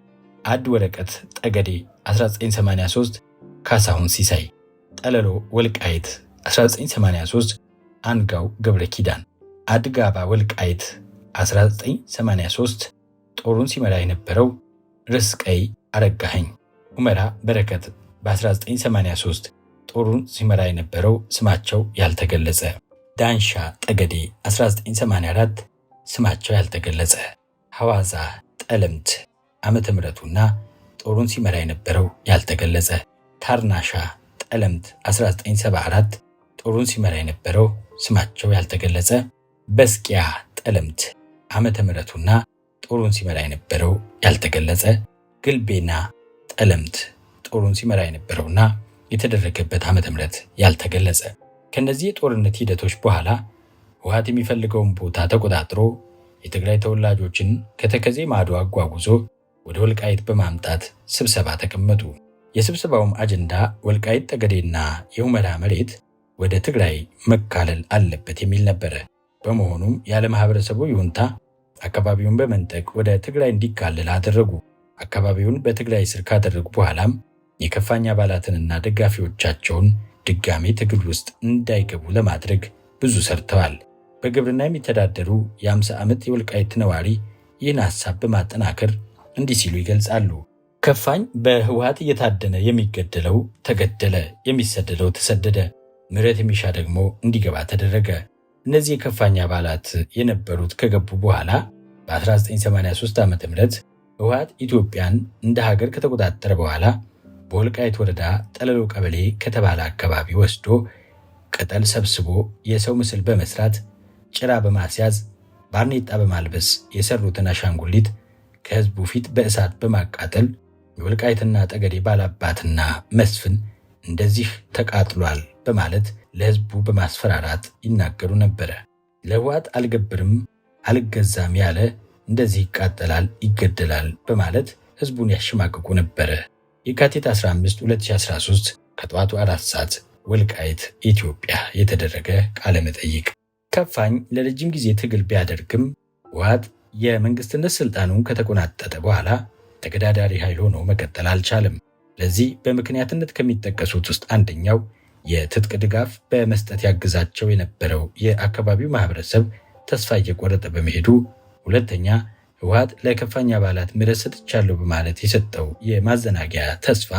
አድ ወረቀት ጠገዴ 1983 ካሳሁን ሲሳይ። ጠለሎ ወልቃይት 1983 አንጋው ገብረ ኪዳን። አድጋባ ወልቃይት 1983 ጦሩን ሲመራ የነበረው ርስቀይ አረጋኸኝ። ሁመራ በረከት በ1983 ጦሩን ሲመራ የነበረው ስማቸው ያልተገለጸ። ዳንሻ ጠገዴ 1984 ስማቸው ያልተገለጸ። ሐዋዛ ጠለምት ዓመተ ምህረቱና ጦሩን ሲመራ የነበረው ያልተገለጸ። ታርናሻ ጠለምት 1974 ጦሩን ሲመራ የነበረው ስማቸው ያልተገለጸ። በስቂያ ጠለምት ዓመተ ምህረቱና ጦሩን ሲመራ የነበረው ያልተገለጸ። ግልቤና ጠለምት ጦሩን ሲመራ የነበረውና የተደረገበት ዓመተ ምህረት ያልተገለጸ። ከነዚህ የጦርነት ሂደቶች በኋላ ህወሓት የሚፈልገውን ቦታ ተቆጣጥሮ የትግራይ ተወላጆችን ከተከዜ ማዶ አጓጉዞ ወደ ወልቃይት በማምጣት ስብሰባ ተቀመጡ። የስብሰባውም አጀንዳ ወልቃይት ጠገዴና የሁመራ መሬት ወደ ትግራይ መካለል አለበት የሚል ነበረ። በመሆኑም ያለ ማህበረሰቡ ይሁንታ አካባቢውን በመንጠቅ ወደ ትግራይ እንዲካለል አደረጉ። አካባቢውን በትግራይ ስር ካደረጉ በኋላም የከፋኝ አባላትንና ደጋፊዎቻቸውን ድጋሜ ትግል ውስጥ እንዳይገቡ ለማድረግ ብዙ ሰርተዋል። በግብርና የሚተዳደሩ የ50 ዓመት የወልቃይት ነዋሪ ይህን ሐሳብ በማጠናከር እንዲህ ሲሉ ይገልጻሉ። ከፋኝ በህወሓት እየታደነ የሚገደለው ተገደለ፣ የሚሰደደው ተሰደደ፣ ምህረት የሚሻ ደግሞ እንዲገባ ተደረገ። እነዚህ የከፋኝ አባላት የነበሩት ከገቡ በኋላ በ1983 ዓ.ም ህወሓት ኢትዮጵያን እንደ ሀገር ከተቆጣጠረ በኋላ በወልቃይት ወረዳ ጠለሎ ቀበሌ ከተባለ አካባቢ ወስዶ ቅጠል ሰብስቦ የሰው ምስል በመስራት ጭራ በማስያዝ ባርኔጣ በማልበስ የሰሩትን አሻንጉሊት ከህዝቡ ፊት በእሳት በማቃጠል የወልቃይትና ጠገዴ ባላባትና መስፍን እንደዚህ ተቃጥሏል በማለት ለህዝቡ በማስፈራራት ይናገሩ ነበረ። ለህወሓት አልገብርም አልገዛም ያለ እንደዚህ ይቃጠላል፣ ይገደላል በማለት ህዝቡን ያሸማቅቁ ነበረ። የካቲት 15 2013 ከጠዋቱ 4 ሰዓት ወልቃይት ኢትዮጵያ የተደረገ ቃለ መጠይቅ። ከፋኝ ለረጅም ጊዜ ትግል ቢያደርግም ህወሓት የመንግስትነት ስልጣኑን ከተቆናጠጠ በኋላ ተገዳዳሪ ኃይል ሆኖ መቀጠል አልቻለም። ለዚህ በምክንያትነት ከሚጠቀሱት ውስጥ አንደኛው የትጥቅ ድጋፍ በመስጠት ያግዛቸው የነበረው የአካባቢው ማህበረሰብ ተስፋ እየቆረጠ በመሄዱ፣ ሁለተኛ ህወሓት ለከፋኝ አባላት ምህረት ሰጥቻለሁ በማለት የሰጠው የማዘናጊያ ተስፋ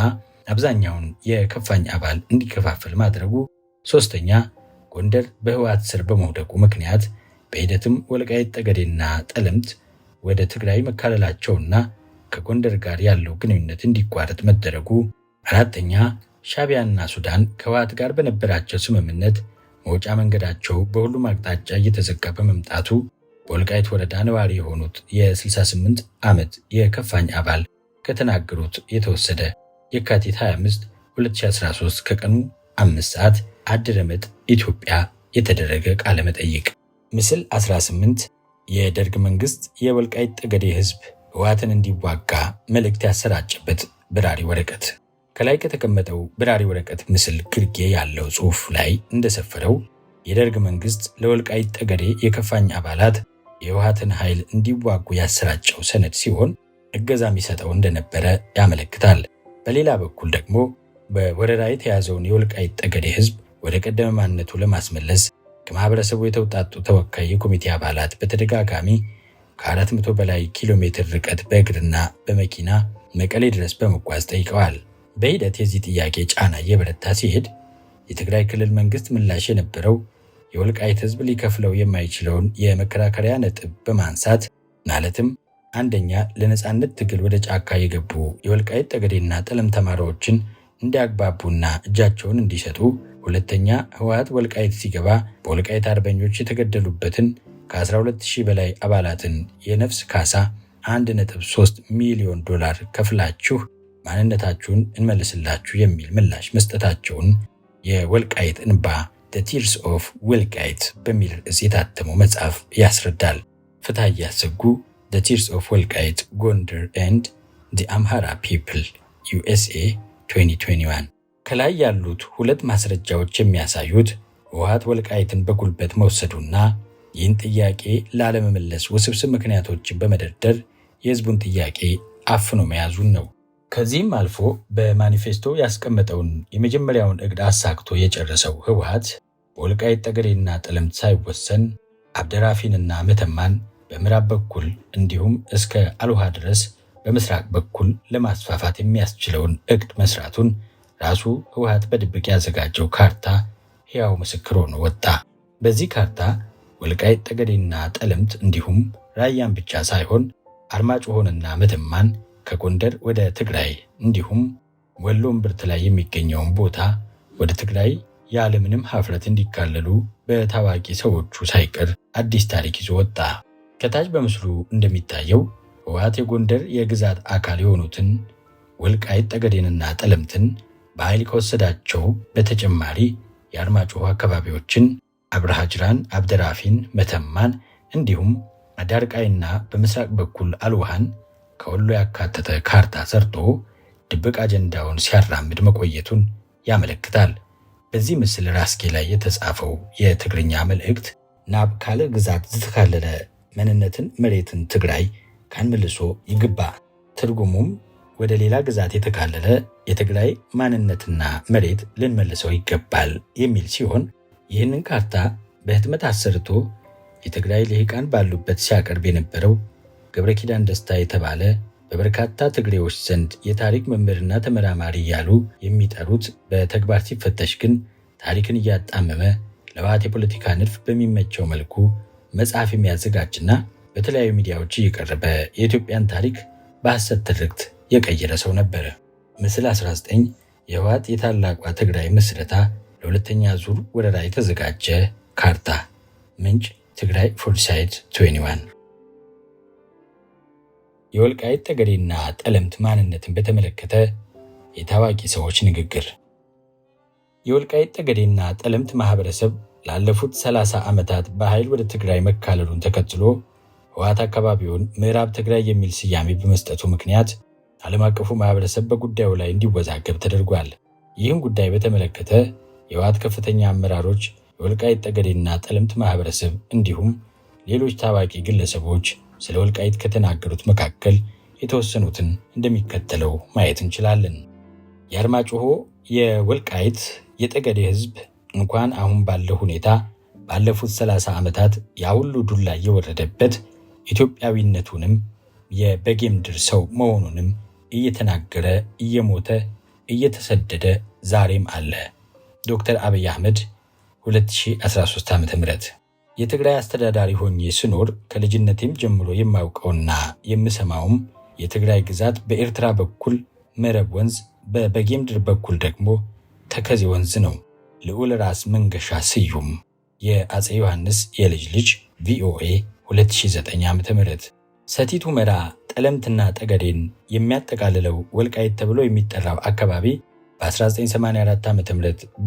አብዛኛውን የከፋኝ አባል እንዲከፋፈል ማድረጉ፣ ሶስተኛ ጎንደር በህወሓት ስር በመውደቁ ምክንያት በሂደትም ወልቃይት ጠገዴና ጠለምት ወደ ትግራይ መካለላቸውና ከጎንደር ጋር ያለው ግንኙነት እንዲቋረጥ መደረጉ፣ አራተኛ ሻዕቢያና ሱዳን ከህወሓት ጋር በነበራቸው ስምምነት መውጫ መንገዳቸው በሁሉም አቅጣጫ እየተዘጋ በመምጣቱ በወልቃይት ወረዳ ነዋሪ የሆኑት የ68 ዓመት የከፋኝ አባል ከተናገሩት የተወሰደ የካቲት 25 2013 ከቀኑ 5 ሰዓት አድረመጥ ኢትዮጵያ የተደረገ ቃለ መጠይቅ። ምስል 18 የደርግ መንግስት የወልቃይት ጠገዴ ህዝብ ህወሓትን እንዲዋጋ መልእክት ያሰራጨበት በራሪ ወረቀት። ከላይ ከተቀመጠው በራሪ ወረቀት ምስል ግርጌ ያለው ጽሑፍ ላይ እንደሰፈረው የደርግ መንግስት ለወልቃይት ጠገዴ የከፋኝ አባላት የህወሓትን ኃይል እንዲዋጉ ያሰራጨው ሰነድ ሲሆን እገዛ የሚሰጠው እንደነበረ ያመለክታል። በሌላ በኩል ደግሞ በወረራ የተያዘውን የወልቃይት ጠገዴ ህዝብ ወደ ቀደመ ማንነቱ ለማስመለስ ከማህበረሰቡ የተውጣጡ ተወካይ የኮሚቴ አባላት በተደጋጋሚ ከ400 በላይ ኪሎ ሜትር ርቀት በእግርና በመኪና መቀሌ ድረስ በመጓዝ ጠይቀዋል። በሂደት የዚህ ጥያቄ ጫና እየበረታ ሲሄድ የትግራይ ክልል መንግስት ምላሽ የነበረው የወልቃይት ህዝብ ሊከፍለው የማይችለውን የመከራከሪያ ነጥብ በማንሳት ማለትም አንደኛ ለነጻነት ትግል ወደ ጫካ የገቡ የወልቃይት ጠገዴና ጠለምት ተማሪዎችን እንዲያግባቡና እጃቸውን እንዲሰጡ፣ ሁለተኛ ህወሓት ወልቃይት ሲገባ በወልቃይት አርበኞች የተገደሉበትን ከ12000 በላይ አባላትን የነፍስ ካሳ 1.3 ሚሊዮን ዶላር ከፍላችሁ ማንነታችሁን እንመልስላችሁ የሚል ምላሽ መስጠታቸውን የወልቃይት እንባ The Tears of ወልቃይት በሚል ርዕስ የታተመው መጽሐፍ ያስረዳል። ፍትሐ እያሰጉ The Tears of ወልቃይት ጎንደር and the Amhara People USA 2021። ከላይ ያሉት ሁለት ማስረጃዎች የሚያሳዩት ህወሓት ወልቃይትን በጉልበት መውሰዱና ይህን ጥያቄ ላለመመለስ ውስብስብ ምክንያቶችን በመደርደር የህዝቡን ጥያቄ አፍኖ መያዙን ነው። ከዚህም አልፎ በማኒፌስቶ ያስቀመጠውን የመጀመሪያውን እቅድ አሳክቶ የጨረሰው ህወሓት በወልቃይት ጠገዴና ጠለምት ሳይወሰን አብደራፊንና መተማን በምዕራብ በኩል እንዲሁም እስከ አልውሃ ድረስ በምስራቅ በኩል ለማስፋፋት የሚያስችለውን እቅድ መስራቱን ራሱ ህወሓት በድብቅ ያዘጋጀው ካርታ ሕያው ምስክር ሆኖ ወጣ። በዚህ ካርታ ወልቃይት ጠገዴና ጠለምት እንዲሁም ራያን ብቻ ሳይሆን አርማጭሆንና መተማን ከጎንደር ወደ ትግራይ እንዲሁም ወሎ እምብርት ላይ የሚገኘውን ቦታ ወደ ትግራይ ያለምንም ሀፍረት እንዲካለሉ በታዋቂ ሰዎቹ ሳይቀር አዲስ ታሪክ ይዞ ወጣ። ከታች በምስሉ እንደሚታየው ህወሓት የጎንደር የግዛት አካል የሆኑትን ወልቃይት ጠገዴንና ጠለምትን በኃይል ከወሰዳቸው በተጨማሪ የአርማጭሆ አካባቢዎችን አብርሃጅራን፣ አብደራፊን፣ መተማን እንዲሁም አዳርቃይና በምስራቅ በኩል አልውሃን ከወሎ ያካተተ ካርታ ሰርቶ ድብቅ አጀንዳውን ሲያራምድ መቆየቱን ያመለክታል። በዚህ ምስል ራስጌ ላይ የተጻፈው የትግርኛ መልእክት ናብ ካለ ግዛት ዝተካለለ መንነትን መሬትን ትግራይ ካንመልሶ ይግባ፣ ትርጉሙም ወደ ሌላ ግዛት የተካለለ የትግራይ ማንነትና መሬት ልንመልሰው ይገባል የሚል ሲሆን ይህንን ካርታ በህትመት አሰርቶ የትግራይ ልሂቃን ባሉበት ሲያቀርብ የነበረው ገብረ ኪዳን ደስታ የተባለ በበርካታ ትግሬዎች ዘንድ የታሪክ መምህርና ተመራማሪ እያሉ የሚጠሩት በተግባር ሲፈተሽ ግን ታሪክን እያጣመመ ለህወሓት የፖለቲካ ንድፍ በሚመቸው መልኩ መጽሐፍ የሚያዘጋጅና በተለያዩ ሚዲያዎች እየቀረበ የኢትዮጵያን ታሪክ በሐሰት ትርክት የቀየረ ሰው ነበር። ምስል 19 የህወሓት የታላቋ ትግራይ ምስረታ ለሁለተኛ ዙር ወረራ የተዘጋጀ ካርታ። ምንጭ ትግራይ ፎርሳይት 21። የወልቃይት ጠገዴና ጠለምት ማንነትን በተመለከተ የታዋቂ ሰዎች ንግግር። የወልቃይት ጠገዴና ጠለምት ማህበረሰብ ላለፉት 30 ዓመታት በኃይል ወደ ትግራይ መካለሉን ተከትሎ ህወሓት አካባቢውን ምዕራብ ትግራይ የሚል ስያሜ በመስጠቱ ምክንያት ዓለም አቀፉ ማህበረሰብ በጉዳዩ ላይ እንዲወዛገብ ተደርጓል። ይህን ጉዳይ በተመለከተ የህወሓት ከፍተኛ አመራሮች፣ የወልቃይት ጠገዴና ጠለምት ማህበረሰብ እንዲሁም ሌሎች ታዋቂ ግለሰቦች ስለ ወልቃይት ከተናገሩት መካከል የተወሰኑትን እንደሚከተለው ማየት እንችላለን። የአርማጭሆ የወልቃይት የጠገዴ ህዝብ እንኳን አሁን ባለው ሁኔታ ባለፉት 30 ዓመታት ያሁሉ ዱላ እየወረደበት ኢትዮጵያዊነቱንም የበጌ ምድር ሰው መሆኑንም እየተናገረ እየሞተ እየተሰደደ ዛሬም አለ። ዶክተር አብይ አህመድ 2013 ዓ.ም። የትግራይ አስተዳዳሪ ሆኜ ስኖር ከልጅነቴም ጀምሮ የማውቀውና የምሰማውም የትግራይ ግዛት በኤርትራ በኩል መረብ ወንዝ፣ በበጌምድር በኩል ደግሞ ተከዜ ወንዝ ነው። ልዑል ራስ መንገሻ ስዩም የአፄ ዮሐንስ የልጅ ልጅ ቪኦኤ 2009 ዓ.ም። ሰቲት ሁመራ ጠለምትና ጠገዴን የሚያጠቃልለው ወልቃይት ተብሎ የሚጠራው አካባቢ በ1984 ዓ.ም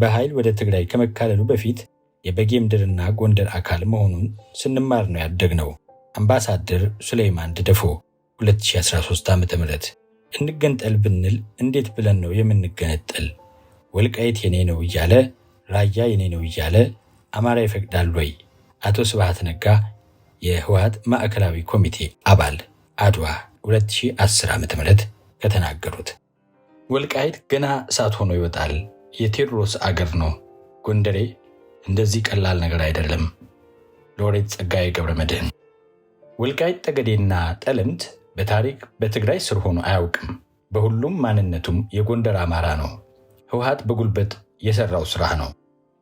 በኃይል ወደ ትግራይ ከመካለሉ በፊት የበጌምድርና ጎንደር አካል መሆኑን ስንማር ነው ያደግነው። አምባሳደር ሱሌይማን ደደፎ 2013 ዓ.ም። እንገንጠል ብንል እንዴት ብለን ነው የምንገነጠል? ወልቃይት የኔ ነው እያለ ራያ የኔ ነው እያለ አማራ ይፈቅዳል ወይ? አቶ ስብሃት ነጋ የህወሓት ማዕከላዊ ኮሚቴ አባል አድዋ 2010 ዓ.ም ከተናገሩት። ወልቃይት ገና እሳት ሆኖ ይወጣል። የቴዎድሮስ አገር ነው። ጎንደሬ እንደዚህ ቀላል ነገር አይደለም። ሎሬት ጸጋዬ ገብረመድህን። ወልቃይት ጠገዴና ጠለምት በታሪክ በትግራይ ስር ሆኖ አያውቅም። በሁሉም ማንነቱም የጎንደር አማራ ነው። ህወሓት በጉልበት የሰራው ስራ ነው።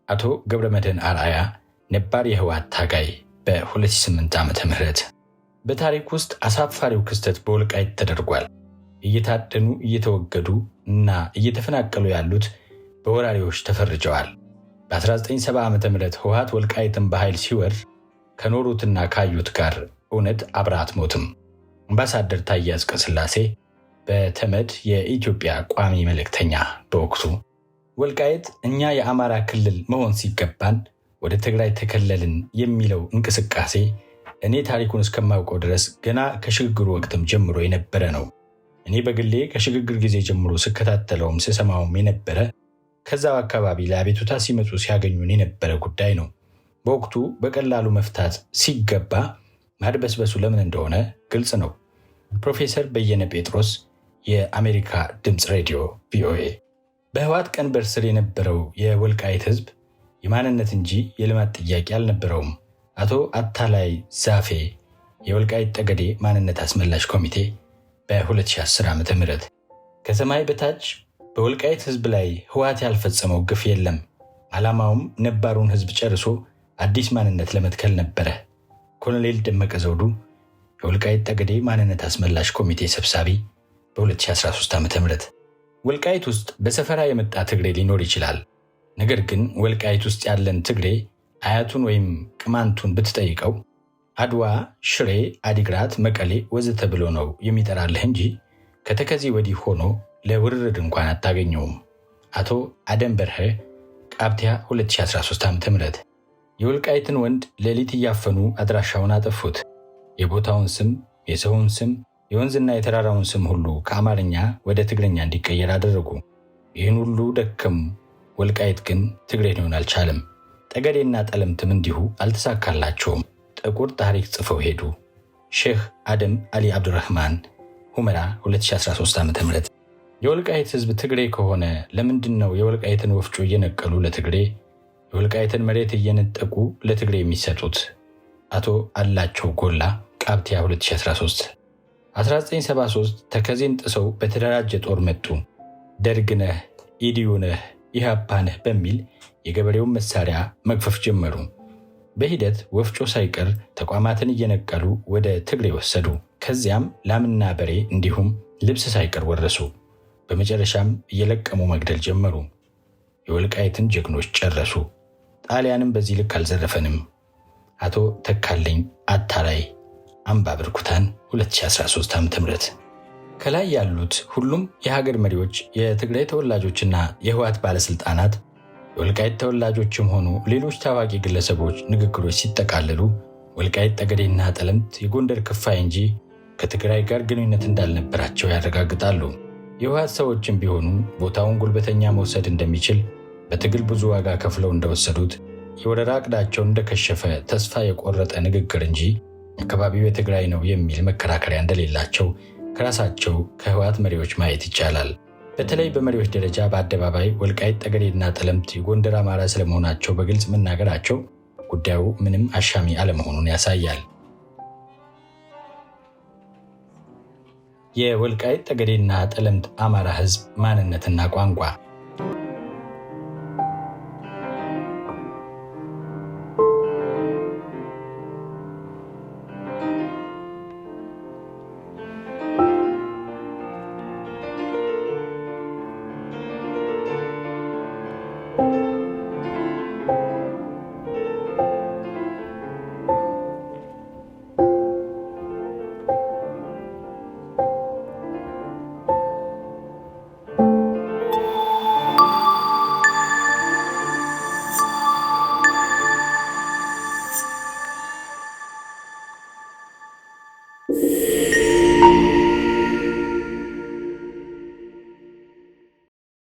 አቶ ገብረመድህን አርአያ ነባር የህወሓት ታጋይ በ2008 ዓ.ም። በታሪክ ውስጥ አሳፋሪው ክስተት በወልቃይት ተደርጓል። እየታደኑ እየተወገዱ እና እየተፈናቀሉ ያሉት በወራሪዎች ተፈርጀዋል። በ1970 ዓ.ም ህወሓት ወልቃይትን በኃይል ሲወር ከኖሩትና ካዩት ጋር እውነት አብራ አትሞትም። አምባሳደር ታዬ አጽቀሥላሴ በተመድ የኢትዮጵያ ቋሚ መልእክተኛ በወቅቱ ወልቃይት እኛ የአማራ ክልል መሆን ሲገባን ወደ ትግራይ ተከለልን የሚለው እንቅስቃሴ እኔ ታሪኩን እስከማውቀው ድረስ ገና ከሽግግሩ ወቅትም ጀምሮ የነበረ ነው። እኔ በግሌ ከሽግግር ጊዜ ጀምሮ ስከታተለውም ስሰማውም የነበረ ከዛው አካባቢ ለአቤቱታ ሲመጡ ሲያገኙን የነበረ ጉዳይ ነው። በወቅቱ በቀላሉ መፍታት ሲገባ ማድበስበሱ ለምን እንደሆነ ግልጽ ነው። ፕሮፌሰር በየነ ጴጥሮስ የአሜሪካ ድምፅ ሬዲዮ ቪኦኤ። በህወሓት ቀንበር ስር የነበረው የወልቃይት ህዝብ የማንነት እንጂ የልማት ጥያቄ አልነበረውም። አቶ አታላይ ዛፌ የወልቃይት ጠገዴ ማንነት አስመላሽ ኮሚቴ በ2010 ዓ.ም ከሰማይ በታች በወልቃይት ህዝብ ላይ ህወሓት ያልፈጸመው ግፍ የለም። ዓላማውም ነባሩን ህዝብ ጨርሶ አዲስ ማንነት ለመትከል ነበረ። ኮሎኔል ደመቀ ዘውዱ የወልቃይት ጠገዴ ማንነት አስመላሽ ኮሚቴ ሰብሳቢ በ2013 ዓ.ም። ወልቃይት ውስጥ በሰፈራ የመጣ ትግሬ ሊኖር ይችላል። ነገር ግን ወልቃይት ውስጥ ያለን ትግሬ አያቱን ወይም ቅማንቱን ብትጠይቀው አድዋ፣ ሽሬ፣ አዲግራት፣ መቀሌ ወዘተ ብሎ ነው የሚጠራልህ እንጂ ከተከዜ ወዲህ ሆኖ ለውርርድ እንኳን አታገኘውም። አቶ አደም በርሄ ቃብቲያ 2013 ዓ.ም። የወልቃይትን ወንድ ሌሊት እያፈኑ አድራሻውን አጠፉት። የቦታውን ስም፣ የሰውን ስም፣ የወንዝና የተራራውን ስም ሁሉ ከአማርኛ ወደ ትግረኛ እንዲቀየር አደረጉ። ይህን ሁሉ ደከሙ። ወልቃይት ግን ትግሬ ሊሆን አልቻለም። ጠገዴና ጠለምትም እንዲሁ አልተሳካላቸውም። ጥቁር ታሪክ ጽፈው ሄዱ። ሼህ አደም አሊ አብዱራህማን ሁመራ 2013 ዓ.ም። የወልቃይት ህዝብ ትግሬ ከሆነ ለምንድን ነው የወልቃይትን ወፍጮ እየነቀሉ ለትግሬ፣ የወልቃይትን መሬት እየነጠቁ ለትግሬ የሚሰጡት? አቶ አላቸው ጎላ ቃብቲያ 2013። 1973 ተከዜን ጥሰው በተደራጀ ጦር መጡ። ደርግ ነህ፣ ኢዲዩ ነህ፣ ኢህአፓ ነህ በሚል የገበሬውን መሳሪያ መግፈፍ ጀመሩ። በሂደት ወፍጮ ሳይቀር ተቋማትን እየነቀሉ ወደ ትግሬ ወሰዱ። ከዚያም ላምና በሬ እንዲሁም ልብስ ሳይቀር ወረሱ። በመጨረሻም እየለቀሙ መግደል ጀመሩ። የወልቃይትን ጀግኖች ጨረሱ። ጣሊያንም በዚህ ልክ አልዘረፈንም። አቶ ተካልኝ አታላይ አምባ ብርኩታን 2013 ዓ.ም። ከላይ ያሉት ሁሉም የሀገር መሪዎች፣ የትግራይ ተወላጆችና የህወሓት ባለስልጣናት፣ የወልቃይት ተወላጆችም ሆኑ ሌሎች ታዋቂ ግለሰቦች ንግግሮች ሲጠቃለሉ ወልቃይት ጠገዴና ጠለምት የጎንደር ክፋይ እንጂ ከትግራይ ጋር ግንኙነት እንዳልነበራቸው ያረጋግጣሉ። የህወሓት ሰዎችም ቢሆኑ ቦታውን ጉልበተኛ መውሰድ እንደሚችል በትግል ብዙ ዋጋ ከፍለው እንደወሰዱት የወረራ ዕቅዳቸው እንደከሸፈ ተስፋ የቆረጠ ንግግር እንጂ አካባቢው የትግራይ ነው የሚል መከራከሪያ እንደሌላቸው ከራሳቸው ከህወሓት መሪዎች ማየት ይቻላል። በተለይ በመሪዎች ደረጃ በአደባባይ ወልቃይት ጠገዴና ጠለምት የጎንደር አማራ ስለመሆናቸው በግልጽ መናገራቸው ጉዳዩ ምንም አሻሚ አለመሆኑን ያሳያል። የወልቃይት ጠገዴና ጠለምት አማራ ህዝብ ማንነትና ቋንቋ